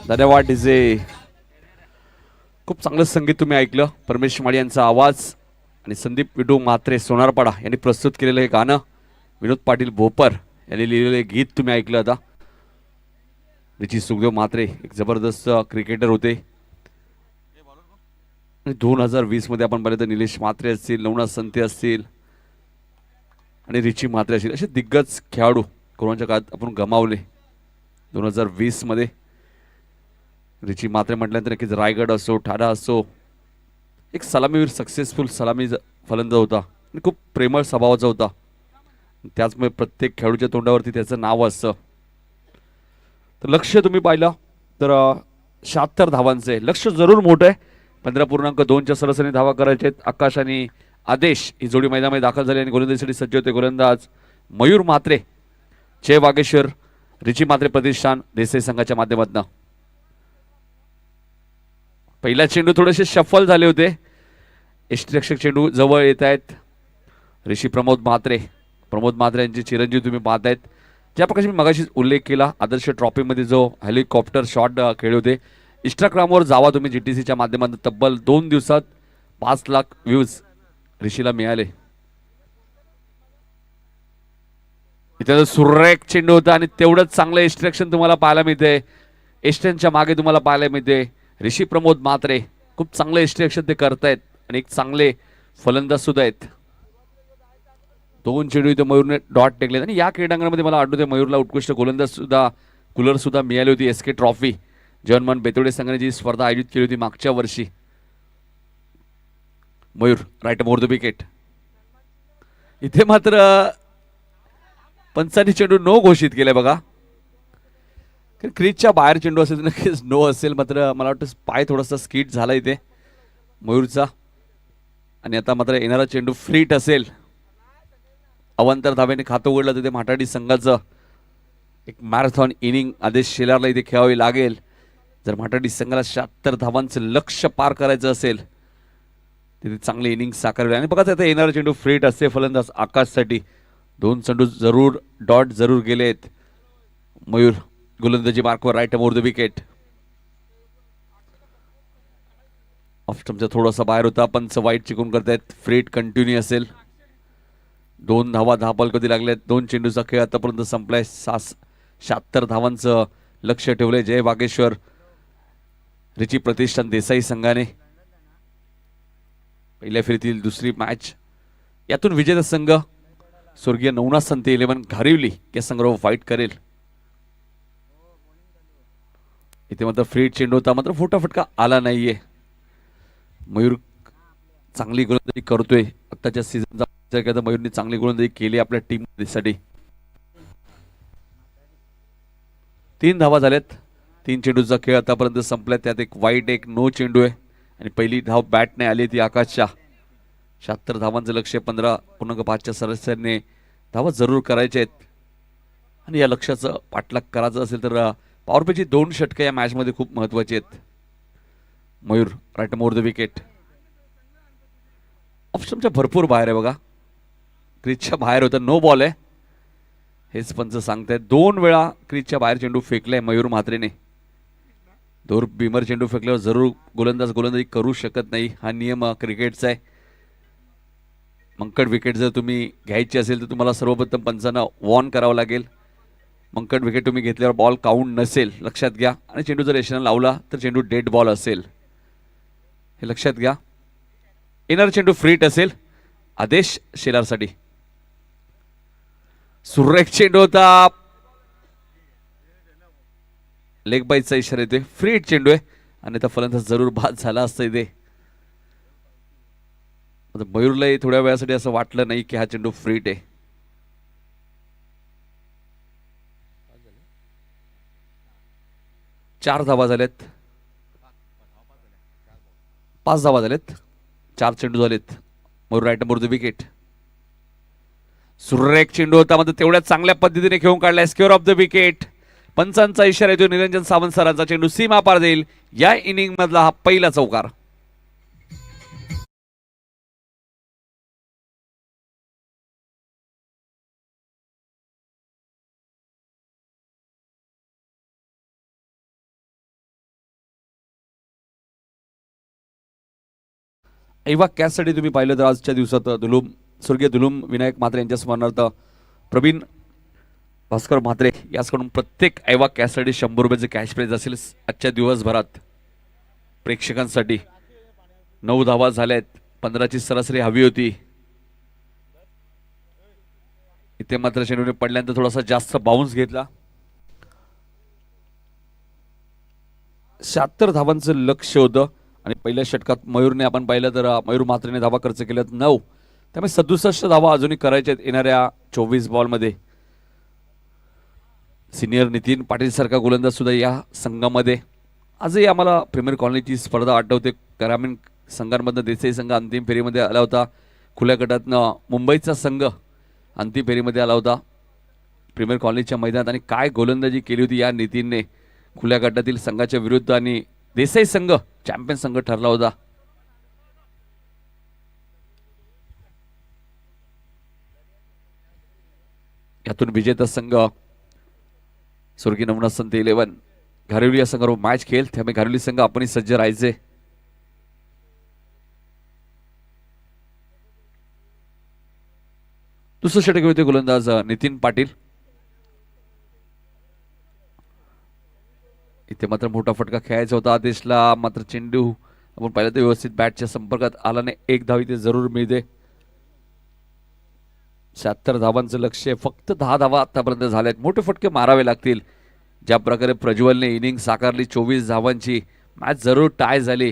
धन्यवाद डीजे. खूप चांगलं संगीत तुम्ही ऐकलं. परमेश माळी यांचा आवाज आणि संदीप विडू म्हात्रे सोनारपाडा यांनी प्रस्तुत केलेलं हे गाणं, विनोद पाटील भोपर यांनी लिहिलेले गीत तुम्ही ऐकलं. आता रिची सुखदेव म्हात्रे एक जबरदस्त क्रिकेटर होते. 2020 मध्ये आपण पाहिलं तर निलेश म्हात्रे असतील, नवनाथ संते असतील आणि रिची म्हात्रे असतील, असे दिग्गज खेळाडू कोरोनाच्या काळात आपण गमावले. 2020 मध्ये रिची म्हात्रे म्हटल्यानंतर नक्कीच रायगड असो, ठाणा असो, एक सलामीवीर, सक्सेसफुल सलामी फलंदाज होता आणि खूप प्रेमळ स्वभावाचा होता. त्याचमुळे प्रत्येक खेळाडूच्या तोंडावरती त्याचं नाव असतं. तर लक्ष तुम्ही पाहिलं तर 76 धावांचे लक्ष जरूर मोठं आहे. 15.2च्या सरासरी धावा करायचे आहेत. आकाश आणि आदेश ही जोडी मैदानामध्ये दाखल झाली आणि गोलंदाजीसाठी सज्ज होते. गोलंदाज मयूर म्हात्रे, जय वागेश्वर, रिची म्हात्रे प्रतिष्ठान देसाई संघाच्या माध्यमातून. पहिला चेंडू थोडेसे शफल झाले होते. यष्टीरक्षक चेंडू जवळ येत आहेत. ऋषी प्रमोद म्हात्रे यांचे चिरंजीव तुम्ही पाहतायत. ज्या प्रकारे मी मगाशी उल्लेख केला, आदर्श ट्रॉफीमध्ये जो हेलिकॉप्टर शॉट खेळले होते, इंस्टाग्रामवर जावा तुम्ही GTCच्या माध्यमातून. तब्बल 2 दिवसात 5 लाख व्ह्यूज ऋषीला मिळाले. इथे सुरेख चेंडू होता आणि तेवढंच चांगलं एक्स्ट्रॅक्शन तुम्हाला पाहायला मिळते. एस्टनच्या मागे तुम्हाला पाहायला मिळते ऋषी प्रमोद म्हात्रे. खूप चांगलं एक्स्ट्रॅक्शन ते करतायत आणि एक चांगले फलंदाज सुद्धा आहेत. 2 चेंडू इथे मयूरने डॉट टेकले आणि या क्रीडांगणामध्ये मला आठवते मयूरला उत्कृष्ट गोलंदाज सुद्धा कूलर सुद्धा मिळाली होती. SK ट्रॉफी जर्मन बेतोडे संघाने जी स्पर्धा आयोजित केली होती मागच्या वर्षी. Mayur right more the wicket. इथे मात्र पंचांनी चेंडू नो घोषित केलाय बघा. क्रीजच्या बाहेर चेंडू असेल तर नक्कीच नो असेल. मात्र मला वाटतं पाय थोडासा स्किट झाला इथे मयूरचा आणि आता मात्र येणारा चेंडू फ्रीट असेल. अवांतर धाब्याने खातं उघडलं तिथे माटाडी संघाचं एक मॅरेथॉन इनिंग आदेश शेलारला इथे खेळावी लागेल. जर माटाडी संघाला 76 धावांचं लक्ष्य पार करायचं असेल तिथे चांगली इनिंग साकारली. आणि बघा आता येणारा चेंडू फ्रीट असते फलंदाज आकाशसाठी. 2 चेंडू जरूर डॉट जरूर गेलेत. मयूर गोलंदाजी मार्कवर right more the wicket. Off स्टंपचा थोडासा बाहेर होता. पंच वाईट चिकून करतायत. फ्रीट कंटिन्यू असेल. 2 धावा 10 बॉल कधी लागल्यात. 2 चेंडूचा खेळ आतापर्यंत संपलाय. 76 धावांचं लक्ष ठेवलंय जय वागेश्वर रिची प्रतिष्ठान देसाई संघाने. पहिल्या फेरीतील दुसरी मॅच यातून विजेता संघ स्वर्गीय नवनाथ संते 11 घारिवली या संघावर फाईट करेल. इथे मात्र फ्रीट चेंडू होता मात्र फुटाफटका आला नाहीये. मयूर चांगली गोलंदाजी करतोय. आताच्या सीझनचा मयूरने चांगली गोलंदाजी केली आपल्या टीम साठी. 3 धावा झाल्यात. 3 चेंडूचा खेळ आतापर्यंत संपलाय. त्यात एक वाईट एक नो चेंडू आहे आणि पहिली धाव बॅटने आली ती आकाशच्या. 76 धावांचं लक्ष 15.5च्या सरासरीने धावा जरूर करायचे आहेत आणि या लक्ष्याचं पाठलाग करायचं असेल तर पॉवरप्लेची 2 षटकं या मॅचमध्ये खूप महत्वाची आहेत. Mayur right more the wicket. ऑप्शनच्या भरपूर बाहेर आहे बघा. क्रीजच्या बाहेर होतं. नो बॉल आहे हेच पंच सांगतायत. 2 वेळा क्रीजच्या बाहेर चेंडू फेकलाय मयूर म्हात्रेने. दोर बीमर चेंडू फेकल्यावर जरूर गोलंदाज गोलंदाजी करू शकत नाही. हा नियम क्रिकेटचा आहे. मंकड विकेट जर तुम्ही घ्यायची असेल तर तुम्हाला सर्वप्रथम पंचांना वॉर्न करावं लागेल. मंकड विकेट तुम्ही घेतल्यावर बॉल काउंट नसेल लक्षात घ्या. आणि चेंडू जर यशनं लावला तर चेंडू डेड बॉल असेल हे लक्षात घ्या. येणार चेंडू फ्रीट असेल आदेश शेलारसाठी. सुरेख चेंडू होता. लेग बाईचा इशारा येतोय. फ्रीट चेंडू आहे आणि आता फलंदाज जरूर बाद झाला असता इथे. मयूरला थोड्या वेळासाठी असं वाटलं नाही की हा चेंडू फ्रीट आहे. चार धावा झाल्यात. 5 धावा झाल्यात. 4 चेंडू झालेत. Mayur right more the wicket. सुरेख चेंडू होता मात्र तेवढ्या चांगल्या पद्धतीने खेळून काढलाय. Square off the wicket. पंचांचा इशारा येतो. निरंजन सावंत सरांचा चेंडू सीमा पार देईल. या इनिंग मधला हा पहिला चौकार. ऐवा कॅचसाठी तुम्ही पाहिलं तर आजच्या दिवसात स्वर्गीय दुलुम विनायक म्हात्रे यांच्या स्मरणार्थ प्रवीण भास्कर म्हात्रे याचकडून प्रत्येक ऐवा कॅचसाठी 100 रुपयाचे कॅश प्राइज असेल आजच्या दिवसभरात प्रेक्षकांसाठी. 9 धावा झाल्यात, 15ची सरासरी हवी होती. इथे मात्र चेंडूने पडल्यानंतर थोडासा जास्त बाउन्स घेतला. 76 धावांचं लक्ष होतं आणि पहिल्या षटकात मयूरने आपण पाहिलं तर मयूर म्हात्रेने धावा खर्च केल्यात 9. त्यामुळे 67 धावा अजूनही करायच्या येणाऱ्या 24 बॉलमध्ये. सिनियर नितीन पाटील सारखा गोलंदाज सुद्धा या संघामध्ये. आजही आम्हाला प्रीमियर कॉलनीची स्पर्धा आठवते. ग्रामीण संघांमधनं देसाई संघ अंतिम फेरीमध्ये आला होता. खुल्या गटातनं मुंबईचा संघ अंतिम फेरीमध्ये आला होता प्रीमियर कॉलनीच्या मैदानात. आणि काय गोलंदाजी केली होती या नितीनने खुल्या गटातील संघाच्या विरुद्ध. आणि देसाई संघ चॅम्पियन संघ ठरला होता. यातून विजेता संघ स्वर्गीय नवनाथ संत 11 घारिवली या संघावर मॅच खेळ. त्यामुळे घारिवली संघ आपणही सज्ज राहायचे. दुसरं षटक होते गोलंदाज नितीन पाटील. इथे मात्र मोठा फटका खेळायचा होता आदेशला, मात्र चेंडू आपण पाहिलं तर व्यवस्थित बॅटच्या संपर्कात आला नाही. 1 धाव इथे जरूर मिळते. 76 धावांचं लक्ष, फक्त 10 धावा आतापर्यंत झाल्यात. मोठे फटके मारावे लागतील. ज्या प्रकारे प्रज्वलने इनिंग साकारली 24 धावांची, मॅच जरूर टाय झाली.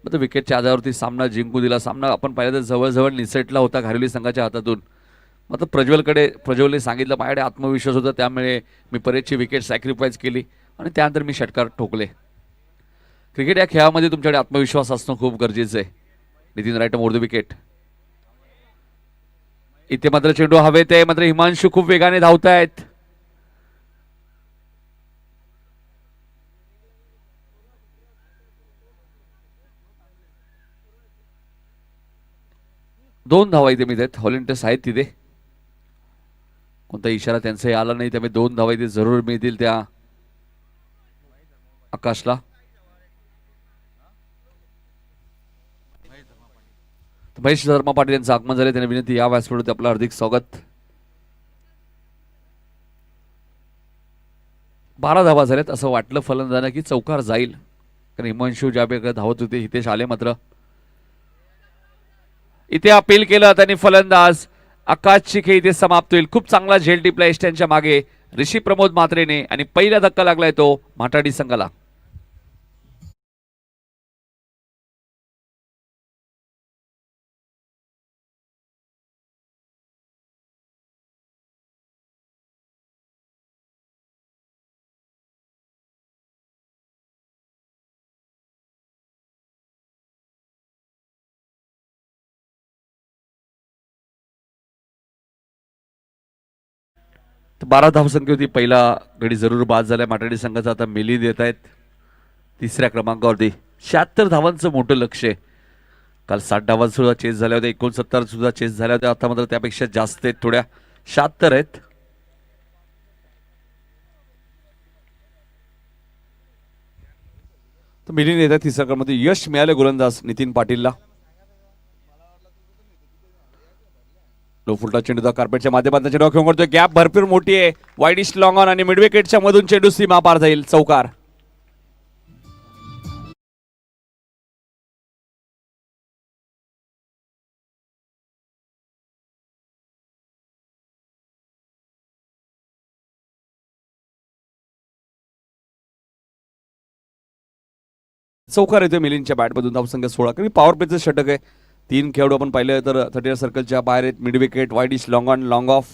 मात्र विकेटच्या आधारावरती सामना जिंकू दिला. सामना आपण पाहिलं तर जवळजवळ निसटला होता घारिवली संघाच्या हातातून. मात्र प्रज्वलने सांगितलं माझ्याकडे आत्मविश्वास होता, त्यामुळे मी परेडची विकेट सॅक्रिफाईस केली आणि त्यानंतर मी षटकार ठोकले. क्रिकेट या खेळामध्ये तुमच्याकडे आत्मविश्वास असणं खूप गरजेचं आहे. Nitin right more the wicket. इथे मात्र चेंडू हवेत आहे, मात्र हिमांशू खूप वेगाने धावतायत. दोन धावा इथे मिळत. हॉलिंटस आहेत तिथे, कोणता इशारा त्यांचाही आला नाही, त्यामुळे 2 धावा इथे जरूर मिळतील त्या आकाशला. महेश धर्मा पाटील यांचं आगमन झाले. त्यांनी विनंती या व्यासपीठावरती आपलं हार्दिक स्वागत. 12 धावा झाल्यात. असं वाटलं फलंदाजांना की चौकार जाईल, कारण हिमांशू ज्या वेगळं धावत होते हितेश आले. मात्र इथे अपील केलं त्यांनी फलंदाज. आकाशची खेळ इथे समाप्त होईल. खूप चांगला झेल टिपला एस्टॅनच्या मागे ऋषी प्रमोद म्हात्रेने आणि पहिला धक्का लागलाय तो माटाडी संघाला. तर 12 धावसंख्या होती. पहिला गडी जरूर बाद झालाय माटाडी संघाचा. आता मिलिंद येत आहेत तिसऱ्या क्रमांकावरती. 76 धावांचं मोठं लक्ष आहे. काल 60 धावां सुद्धा चेस झाल्या होत्या, 69 सुद्धा चेस झाल्या होत्या. आता मात्र त्यापेक्षा जास्त आहेत, थोड्या 76 आहेत. तर मिलिंद येत आहेत तिसऱ्या क्रमांकामध्ये. यश मिळाले गोलंदाज नितीन पाटीलला. लो फुलटा चेंडू कार्पेटच्या माध्यमातून चेंडू खेळून करतोय. गॅप भरपूर मोठी आहे. वाईडिश लॉंग ऑन आणि मिड विकेटच्या मधून चेंडू सीमा पार जाईल. चौकार. चौकार येतोय मिलिंदच्या बॅटमधून. धावसंख्या 16. कमी पॉवर प्लेचं षटक आहे. 3 खेळाडू आपण पाहिले तर 38 सर्कलच्या बाहेर आहेत. Mid wicket, widish, long on, long of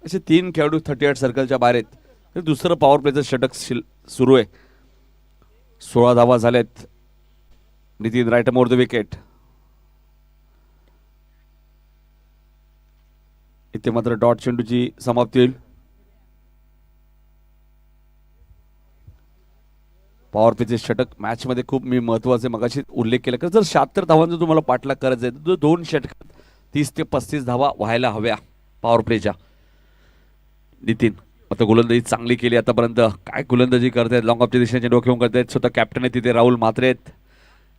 असे 3 खेळाडू 38 सर्कलच्या बाहेर आहेत. दुसरं पॉवर प्लेचं षटक सुरू आहे. 16 धावा झाल्यात. Nitin right more the wicket. इथे मात्र डॉट चेंडूची समाप्ती होईल. पॉवर प्लेचे षटक मॅच मध्ये खूप मी महत्वाचे मगाशी उल्लेख केला की जर 76 धावांचा तुम्हाला पाठलाग करायचा आहे तर 2 षटकात 30 ते 35 धावा व्हायला हव्या पॉवर प्लेच्या. नितीन आता गोलंदाजी चांगली केली आतापर्यंत. काय गोलंदाजी करतायत, लॉंग ऑफच्या दिशेने चेंडू घेऊन करतायत. स्वतः कॅप्टन आहे तिथे राहुल म्हात्रे आहेत.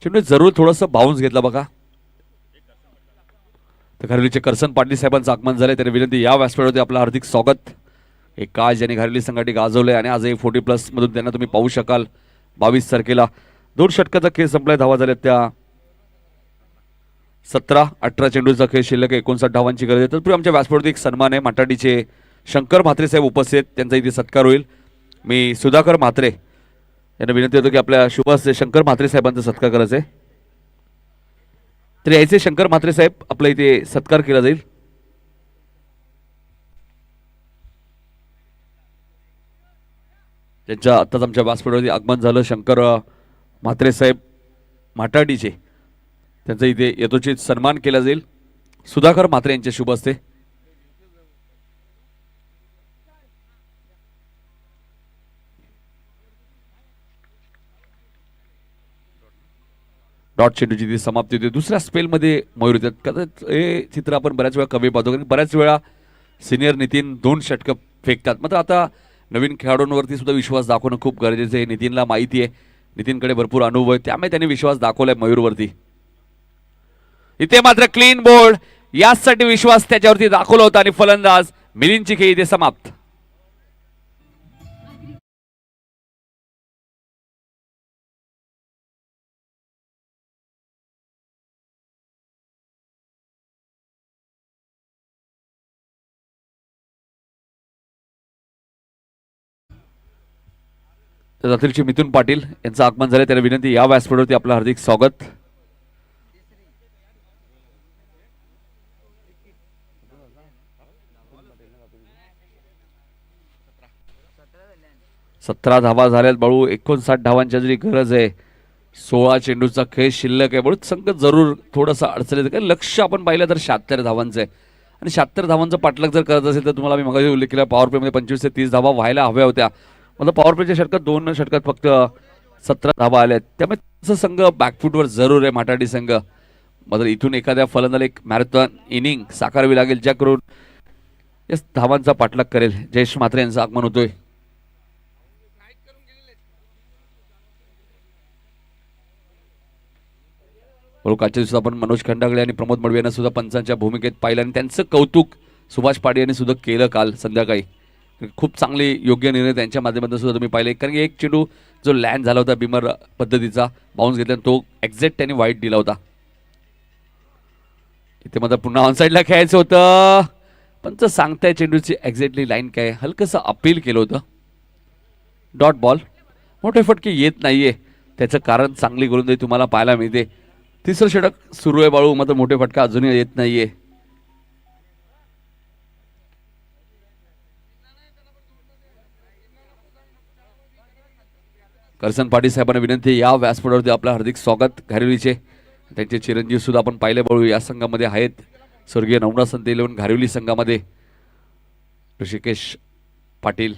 चेंडू जरूर थोडंसं बाउन्स घेतला बघा. तर घारिवलीचे करसन पाटील साहेबांचं आगमन झालंय. त्यांनी विनंती या व्यासपीठावरती आपलं हार्दिक स्वागत. एक काळ ज्यांनी घारिवली संघासाठी गाजवलंय आणि आजही 40+ मधून त्यांना तुम्ही पाहू शकाल. 22 तारखेला 2 षटकाचा खेळ संपलाय. धावा झाल्यात त्या 17-18 चेंडूचा खेळ शिल्लक 59 धावांची गरज आहे. तत्पूर्वी आमच्या व्यासपीठावरती एक सन्मान आहे. माटाडीचे शंकर म्हात्रे साहेब उपस्थित, त्यांचा इथे सत्कार होईल. मी सुधाकर म्हात्रे यांना विनंती होतो की आपल्या शुभ हस्ते शंकर म्हात्रे साहेबांचा सत्कार करायचा आहे. तर यायचे शंकर म्हात्रे साहेब, आपल्या इथे सत्कार केला जाईल. त्यांच्या आत्ताच आमच्या व्यासपीठावरती आगमन झालं. शंकर म्हात्रे साहेब माटाडीचे, त्यांचा इथे यथोचित सन्मान केला जाईल सुधाकर म्हात्रे यांच्या शुभ हस्ते. डॉट चेंडूची ती समाप्ती होते. दुसऱ्या स्पेलमध्ये मयूर येतात. कदाचित हे चित्र आपण बऱ्याच वेळा कमी पाहतो, कारण बऱ्याच वेळा सिनियर नितीन 2 षटकं फेकतात. मात्र आता नवीन खेळाडूंवरती सुद्धा विश्वास दाखवणं खूप गरजेचं आहे. नितीनला माहिती आहे, नितीनकडे भरपूर अनुभव आहे, त्यामुळे त्यांनी विश्वास दाखवलाय मयूरवरती. इथे मात्र क्लीन बोर्ड, यासाठी विश्वास त्याच्यावरती दाखवला होता आणि फलंदाज मिलिंदची खेळी इथे समाप्त. तर मिथुन पाटील यांचं आगमन झालं. त्याला विनंती या व्यासपीठावरती आपलं हार्दिक स्वागत. सतरा धावा झाल्यात बाळू. 59 धावांची जरी गरज आहे. 16 चेंडूचा खेळ शिल्लक आहे. बाळू संघ जरूर थोडंसं अडचणीत, कारण लक्ष आपण पाहिलं तर 76 धावांचं आहे आणि 76 धावांचं पाठलाग जर करत असेल तर तुम्हाला मी मगाशी उल्लेख केला, पॉवर प्लेमध्ये 25 ते 30 धावा व्हायला हव्या होत्या. मतलब पॉवर प्लेच्या षटकात 2 षटकात फक्त 17 धावा आल्यात. त्यामुळे तसं संघ बॅकफुटवर जरूर आहे माटाडी संघ. मात्र इथून एखाद्या फलंदाला एक मॅरेथॉन इनिंग साकारावी लागेल, ज्या करून या धावांचा पाठलाग करेल. जयेश म्हात्रे यांचं आगमन होतोय. कालच्या दिवसात आपण मनोज खंडागळे आणि प्रमोद मडवी यांना सुद्धा पंचांच्या भूमिकेत पाहिलं आणि त्यांचं कौतुक सुभाष पाडे यांनी सुद्धा केलं काल संध्याकाळी. खूप चांगले योग्य निर्णय त्यांच्या माध्यमातून सुद्धा तुम्ही पाहिले, कारण की एक चेंडू जो लँड झाला होता बिमर पद्धतीचा बाउन्स घेतला, तो एक्झॅक्ट त्यांनी वाईट दिला होता. इथे मात्र पुन्हा ऑनसाईडला खेळायचं होतं, पण तर सांगताय चेंडूची एक्झॅक्टली लाईन काय, हलकंसं अपील केलं होतं. Dot ball. मोठे फटके येत नाहीये, त्याचं कारण चांगली गोलंदाजी तुम्हाला पाहायला मिळते. तिसरं षटक सुरू आहे बाळू, मात्र मोठे फटका अजूनही येत नाहीये. करसन पाटील साहेबांना विनंती, या व्यासपीठावरती आपलं हार्दिक स्वागत. घारिवलीचे त्यांचे चिरंजीव सुद्धा आपण पाहिले बाळू या संघामध्ये आहेत. स्वर्गीय नवनाथ संत 11 घारिवली संघामध्ये ऋषिकेश पाटील.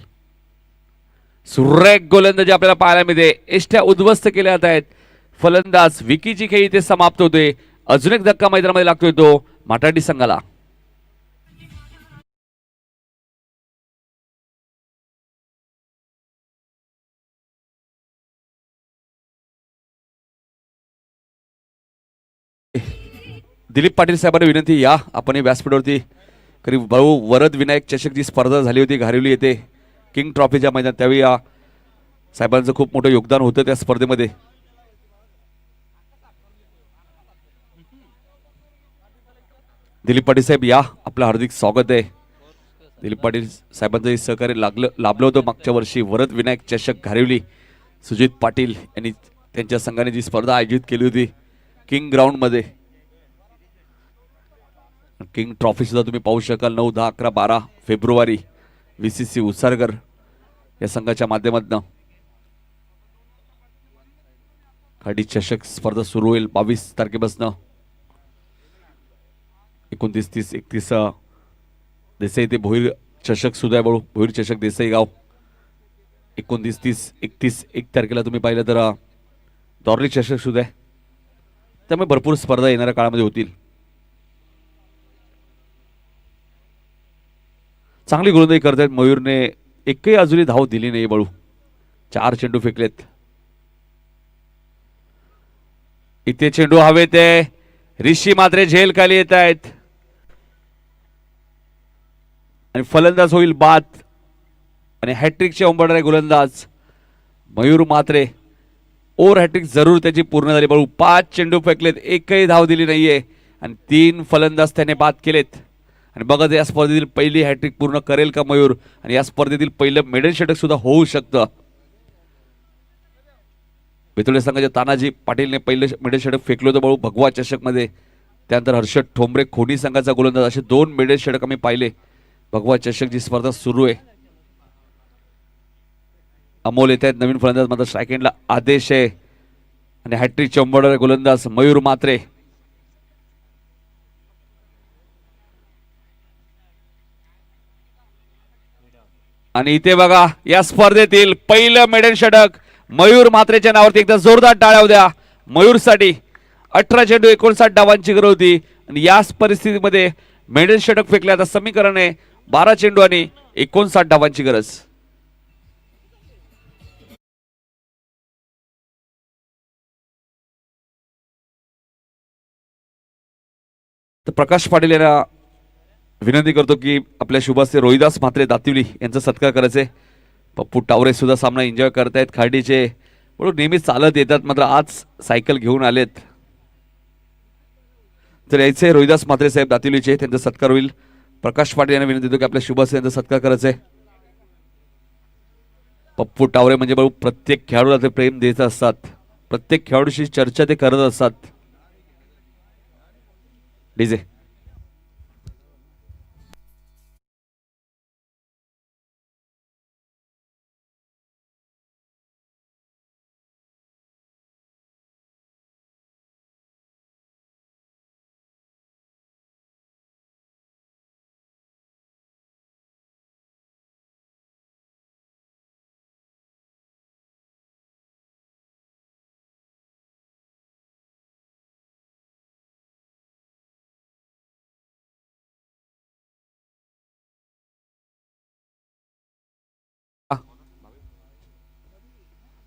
सुरेख गोलंदाजी आपल्याला पाहायला मिळते. एष्ट्या उद्ध्वस्त केल्या जात आहेत. फलंदाज विकीची खेळी इथे समाप्त होते. अजून एक धक्का मैदानामध्ये लागतोय तो माटाडी संघाला. दिलीप पाटील साहेबांना विनंती, या आपण व्यासपीठावरती. करीब बाळू वरद विनायक चषक जी स्पर्धा झाली होती घारिवली येथे किंग ट्रॉफीच्या मैदानात, त्यावेळी या साहेबांचं खूप मोठं योगदान होतं त्या स्पर्धेमध्ये. दिलीप पाटील साहेब, या आपलं हार्दिक स्वागत आहे. दिलीप पाटील साहेबांचं सहकार्य लाभलं होतं मागच्या वर्षी वरद विनायक चषक घारिवली. सुजित पाटील यांनी त्यांच्या संघाने जी स्पर्धा आयोजित केली होती किंग ग्राउंडमध्ये. किंग ट्रॉफी सुद्धा तुम्ही पाहू शकाल. 9, 10, 11, 12 फेब्रुवारी VCC उसारगर या संघाच्या माध्यमातून खाडी चषक स्पर्धा सुरू होईल 22 तारखेपासून. 29, 30, 31 देसाई ते भोईर चषक सुद्धा आहे बाळू. भोईर चषक देसाई गाव 29, 30, 31, 1 तारखेला तुम्ही पाहिलं तर दॉर्ली चषक सुद्धा आहे. त्यामुळे भरपूर स्पर्धा येणाऱ्या काळामध्ये होतील. चांगली गोलंदाजी करतायत मयूरने. एकही अजूनही धाव दिली नाही बाळू. 4 चेंडू फेकलेत. इथे चेंडू हवेत आहे. ऋषी मात्रे झेल खाली येत आहेत. आणि फलंदाज होईल बाद. आणि हॅट्रिकचे उंबरणारे गोलंदाज मयूर म्हात्रे. ओव्हर हॅट्रिक जरूर त्याची पूर्ण झाली. बळू 5 चेंडू फेकलेत, एकही धाव दिली नाहीये आणि 3 फलंदाज त्याने बाद केलेत. आणि बघा या स्पर्धेतील पहिली हॅट्रिक पूर्ण करेल का मयूर, आणि या स्पर्धेतील पहिलं मेडल षटक सुद्धा होऊ शकतं. बेतोडे संघाच्या तानाजी पाटीलने पहिलं मेडल षटक फेकलं होतं बळू भगवा चषक मध्ये. त्यानंतर हर्षद ठोंबरे खोडी संघाचा गोलंदाज, असे 2 मेडल षटक आम्ही पाहिले भगवा चषक जी स्पर्धा सुरू आहे. अमोल येत आहेत नवीन फलंदाज, मात्र स्ट्रायकेंडला आदेश आहे. आणि हॅट्रिक चंबळणारे गोलंदाज मयूर म्हात्रे. आणि इथे बघा या स्पर्धेतील पहिलं मेडल षटक मयूर म्हात्रेच्या नावावरती. एकदा जोरदार टाळ्या होत्या मयूरसाठी. 18 चेंडू 59 धावांची गरज होती आणि याच परिस्थितीमध्ये मेडल षटक फेकले. आता समीकरण आहे 12 चेंडू आणि 59 धावांची गरज. तर प्रकाश पाटील यांना विनंती करतो की आपल्या शुभास्ते रोहिदास म्हात्रे दातिवली यांचा सत्कार करायचे. पप्पू टावरे सुद्धा सामना एन्जॉय करतायत खार्डीचे. म्हणून नेहमी चालत येतात, मात्र आज सायकल घेऊन आलेत. तर यायचे रोहिदास म्हात्रे साहेब दातिवलीचे, त्यांचा सत्कार होईल. प्रकाश पाटील यांना विनंती करतो की आपल्या शुभास्ते यांचा सत्कार करायचे. पप्पू टावरे म्हणजे बघू प्रत्येक खेळाडूला ते प्रेम देत असतात, प्रत्येक खेळाडूशी चर्चा ते करत असतात. डीजे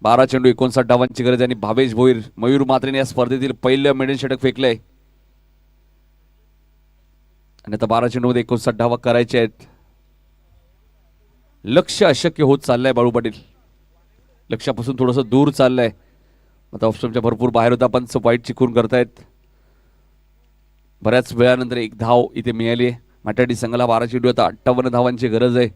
बारा चेंडू 59 धावांची गरज आणि भावेश भोईर मयूर म्हात्रेने या स्पर्धेतील पहिलं मेडल षटक फेकलंय. आणि आता 12 चेंडू मध्ये 59 धावा करायच्या आहेत. लक्ष अशक्य होत चाललंय बाळू पाटील, लक्षापासून थोडस दूर चाललंय. आता ऑप्शनच्या भरपूर बाहेर होता, पण वाईट चिकून करतायत. बऱ्याच वेळानंतर एक धाव इथे मिळाली आहे. माटाडी संघाला 12 चेंडू आता 58 धावांची गरज आहे.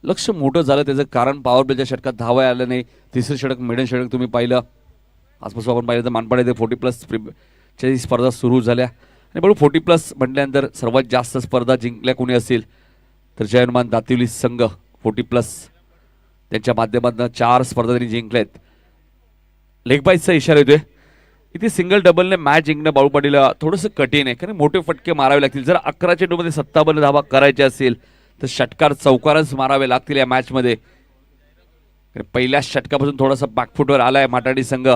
लक्ष मोठं झालं त्याचं कारण पॉवर प्लेच्या षटकात धावा आलं नाही. तिसरं षटक मेडन षटक तुम्ही पाहिलं. आजपासून आपण पाहिलं तर मानपाडे 40+ च्या स्पर्धा सुरू झाल्या. आणि बरोबर 40+ म्हटल्यानंतर सर्वात जास्त स्पर्धा जिंकल्या कोणी असेल तर जय हनुमान दातिवली संघ 40+. त्यांच्या माध्यमातून 4 स्पर्धा त्यांनी जिंकल्यात. लेग बाईसचा इशारा येतोय. इथे सिंगल डबलने मॅच जिंकणं बाळू पाटीलला थोडंसं कठीण आहे, कारण मोठे फटके मारावे लागतील. जर 11 चेंडूमध्ये 57 धावा करायच्या असेल तर षटकार चौकारच मारावे लागतील या मॅचमध्ये. पहिल्या षटकापासून थोडासा बॅकफुटवर आलाय माटाडी संघ.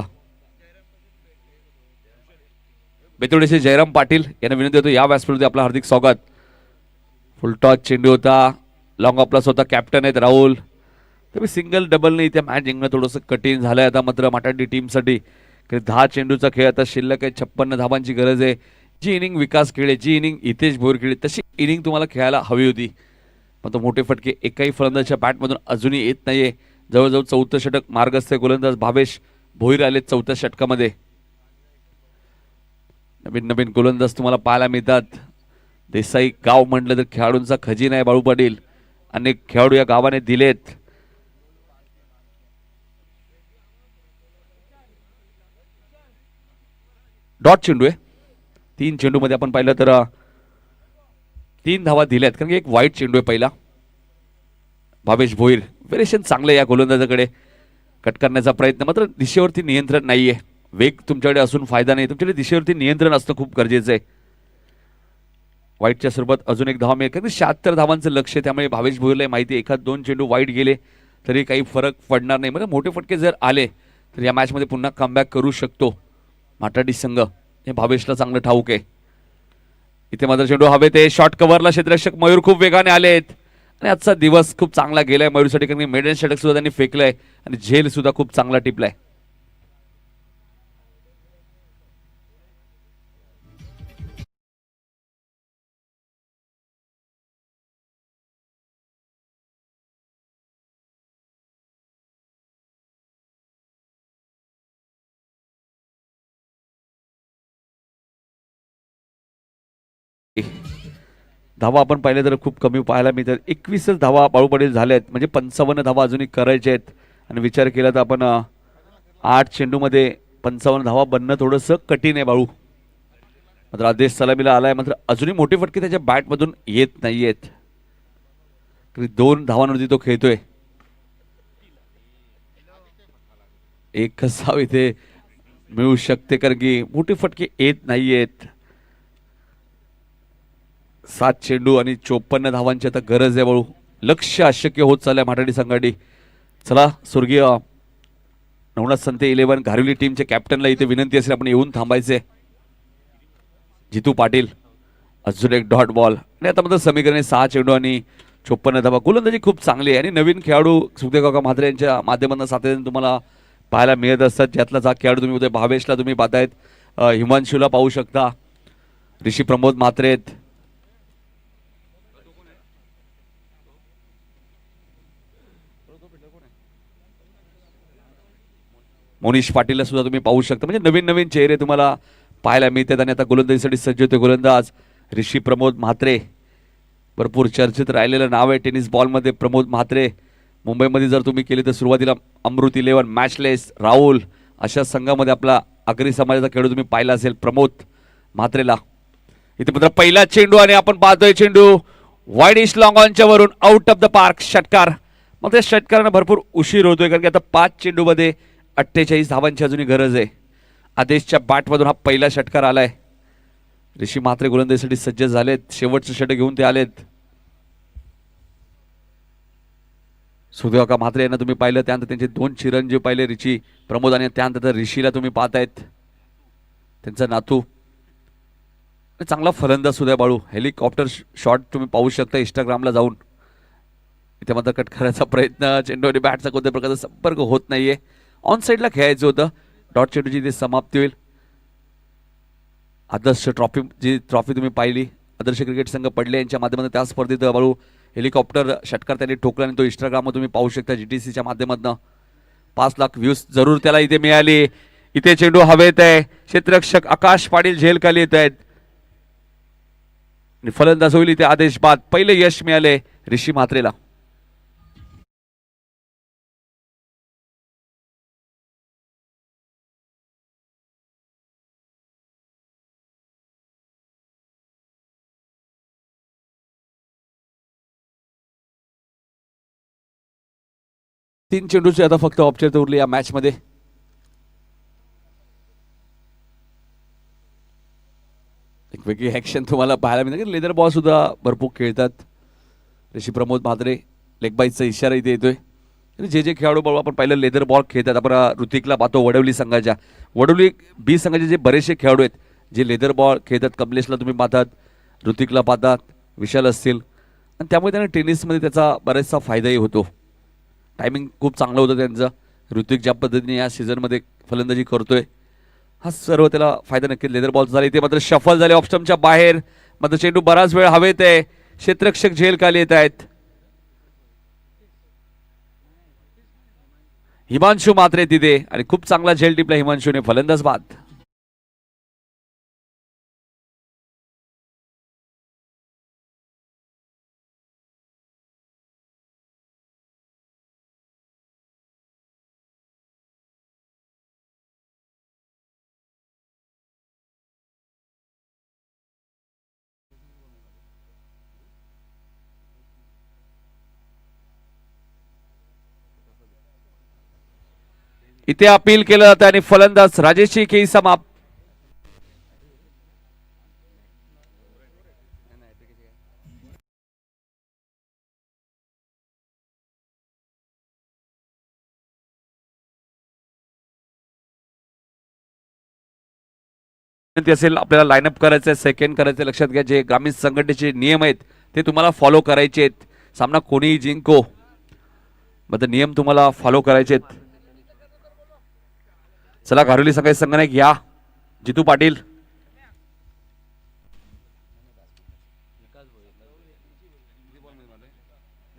बेतोडीचे जयराम पाटील यांना विनंती होतो या व्यासपीठावरती आपलं हार्दिक स्वागत. फुलटॉस चेंडू होता, लॉंग ऑफ होता, कॅप्टन आहेत राहुल. तर सिंगल डबलने इथे मॅच जिंकणं थोडंसं कठीण झालंय आता मात्र माटाडी टीमसाठी. 10 चेंडूचा खेळ आता शिल्लक आहे, 56 धावांची गरज आहे. जी इनिंग विकास खेळले, जी इनिंग हितेश भोईर खेळले, तशी इनिंग तुम्हाला खेळायला हवी होती. पण तो मोठे फटके एकाही फलंदाजच्या बॅटमधून अजूनही येत नाहीये. जवळजवळ 4थं षटक मार्गस्थ गोलंदाज भावेश भोईर आले 4थ्या षटकामध्ये. नवीन नवीन गोलंदाज तुम्हाला पाहायला मिळतात. देसाई गाव म्हटलं तर खेळाडूंचा खजिना आहे बाळू पाटील. अनेक खेळाडू या गावाने दिलेत. डॉट चेंडू आहे. 3 चेंडू मध्ये आपण पाहिलं तर 3 धावा दिल्यात, कारण की एक वाईट चेंडू आहे पहिला. भावेश भोईर व्हेरिएशन चांगलं या गोलंदाजाकडे. कट करण्याचा प्रयत्न, मात्र दिशेवरती नियंत्रण नाहीये. वेग तुमच्याकडे असून फायदा नाही, तुमच्याकडे दिशेवरती नियंत्रण असणं खूप गरजेचं आहे. वाईटच्या स्वरूपात अजून एक धावा मिळेल, कारण 76 धावांचं लक्ष आहे. त्यामुळे भावेश भोईरला माहिती आहे एखाद 2 चेंडू वाईट गेले तरी काही फरक पडणार नाही. म्हणजे मोठे फटके जर आले तर या मॅचमध्ये पुन्हा कमबॅक करू शकतो माटाडी संघ. हे भावेशला चांगलं ठाऊक आहे. इथे मात्र चेंडू हवे ते शॉर्ट कव्हरला क्षेत्ररक्षक मयूर खूप वेगाने आलेत. आणि आजचा दिवस खूप चांगला गेलाय मयूरसाठी, कारण मेडन षटक सुद्धा त्यांनी फेकलंय आणि झेल सुद्धा खूप चांगला टिपलाय. धावा आपण पाहिले तर खूप कमी पाहायला मिळतात. 21च धावा बाळू पाटील झाल्या आहेत, म्हणजे 55 धावा अजूनही करायच्या आहेत. आणि विचार केला तर आपण 8 चेंडूमध्ये 55 धावा बनणं थोडंसं कठीण आहे बाळू. मात्र आदेश सलामीला आलाय, मात्र अजूनही मोठे फटके त्याच्या बॅटमधून येत नाहीयेत. 2 धावांवरती तो खेळतोय. एक साव इथे मिळू शकते, कारण की मोठे फटके येत नाहीयेत. 7 चेंडू आणि 54 धावांची आता गरज आहे बाळू. लक्ष्य अशक्य होत चाललंय माटाडी संघाडी. चला, स्वर्गीय नवनाथ संते 11 घारिवली टीमच्या कॅप्टनला इथे विनंती असेल आपण येऊन थांबायचे. जितू पाटील अजून एक डॉट बॉल. आणि आता मात्र समीकरणे 6 चेंडू आणि 54 धावा. गोलंदाजी खूप चांगली आहे आणि नवीन खेळाडू सुखदेव काका म्हात्रे यांच्या माध्यमातून सातत्याने तुम्हाला पाहायला मिळत असतात. ज्यातला हा खेळाडू तुम्ही उद्या भावेशला तुम्ही पाहतायत, हिमांशूला पाहू शकता, ऋषी प्रमोद म्हात्रे आहेत. मोनिश पाटीलला सुद्धा तुम्ही पाहू शकता. म्हणजे नवीन नवीन चेहरे तुम्हाला पाहायला मिळतात. आणि आता गोलंदाजीसाठी सज्ज होते गोलंदाज ऋषी प्रमोद म्हात्रे. भरपूर चर्चेत राहिलेलं नाव आहे टेनिस बॉलमध्ये प्रमोद म्हात्रे. मुंबईमध्ये जर तुम्ही केली तर सुरुवातीला अमृत 11, मॅचलेस, राहुल अशा संघामध्ये आपला आगरी समाजाचा खेळाडू तुम्ही पाहिला असेल प्रमोद म्हात्रेला. इथे मात्र पहिला चेंडू आणि आपण पाहतोय चेंडू वाईडिश लॉंग ऑनच्या वरून आउट ऑफ द पार्क. षटकार. मग त्या षटकारांना भरपूर उशीर होतोय, कारण की आता 5 चेंडूमध्ये 48 धावांची अजूनही गरज आहे. आदेशच्या बॅटमधून हा पहिला षटकार आलाय. ऋषी म्हात्रे गोलंदाजीसाठी सज्ज झालेत. शेवटचं षटक घेऊन ते आलेत. सुखदेव काका म्हात्रे यांना तुम्ही पाहिलं, त्यानंतर त्यांचे 2 चिरंजीव पाहिले, ऋषी प्रमोद आणि त्यानंतर ऋषीला तुम्ही पाहतायत, त्यांचा नातू. चांगला फलंदाज सुद्धा बाळू. हेलिकॉप्टर शॉट तुम्ही पाहू शकता इंस्टाग्रामला जाऊन. इथे मात्र कट करायचा प्रयत्न, चेंडू आणि बॅटचा कोणत्या प्रकारचा संपर्क होत नाहीये. ऑन साईडला खेळायचं होतं. डॉट चेंडूची इथे समाप्ती होईल. आदर्श ट्रॉफी, जी ट्रॉफी तुम्ही पाहिली, आदर्श क्रिकेट संघ पडले यांच्या माध्यमातून त्या स्पर्धेत बाळू हेलिकॉप्टर षटकार त्यांनी ठोकला आणि तो इंस्टाग्रामवर तुम्ही पाहू शकता GTCच्या माध्यमातून. 5 लाख व्ह्यूज जरूर त्याला इथे मिळाली. इथे चेंडू हवेत आहे. क्षेत्ररक्षक आकाश पाटील झेल खाली येत आहेत आणि फलंदाज होईल इथे आदेश बाद. पहिले यश मिळाले ऋषी म्हात्रेला. तीन चेंडूची आता फक्त औपचारिकता उरली या मॅच मध्ये. एक वेगळी ऍक्शन तुम्हाला पाहायला मिळते. लेदर बॉल सुद्धा भरपूर खेळतात ऋषी प्रमोद म्हात्रे. लेग बाईचा इशारा इथे येतोय. जे खेळाडू बॉल आपण पाहिलं लेदर बॉल खेळतात. आपण ऋतिकला पाहतो वडवली संघाच्या, वडवली बी संघाचे जे बरेचसे खेळाडू आहेत जे लेदर बॉल खेळतात. कमलेशला तुम्ही पाहतात, ऋतिकला पाहतात, विशाल असतील. आणि त्यामुळे त्यांना टेनिसमध्ये त्याचा बरेचसा फायदाही होतो. टायमिंग खूप चांगलं होतं त्यांचं. ऋतिक ज्या पद्धतीने या सीझनमध्ये फलंदाजी करतोय, हा सर्व त्याला फायदा नक्कीच. लेदर बॉल झाले ते मात्र शफल झाले ऑफस्टमच्या बाहेर. मात्र चेंडू बराच वेळ हवेत आहे. क्षेत्ररक्षक झेल खाली येत आहेत. हिमांशू म्हात्रे तिथे आणि खूप चांगला झेल टिपला हिमांशूने. फलंदाज बाद. इथे अपील केलं जातं आणि फलंदाज राजेशची खेळी समाप्त. असेल आपल्याला लाईनअप करायचं आहे, सेकंड करायचं. लक्षात घ्या, जे ग्रामीण संघटनेचे नियम आहेत ते तुम्हाला फॉलो करायचे आहेत. सामना कोणीही जिंको, मग नियम तुम्हाला फॉलो करायचे आहेत. चला घारोली संघाचे संघनायक या जितू पाटील.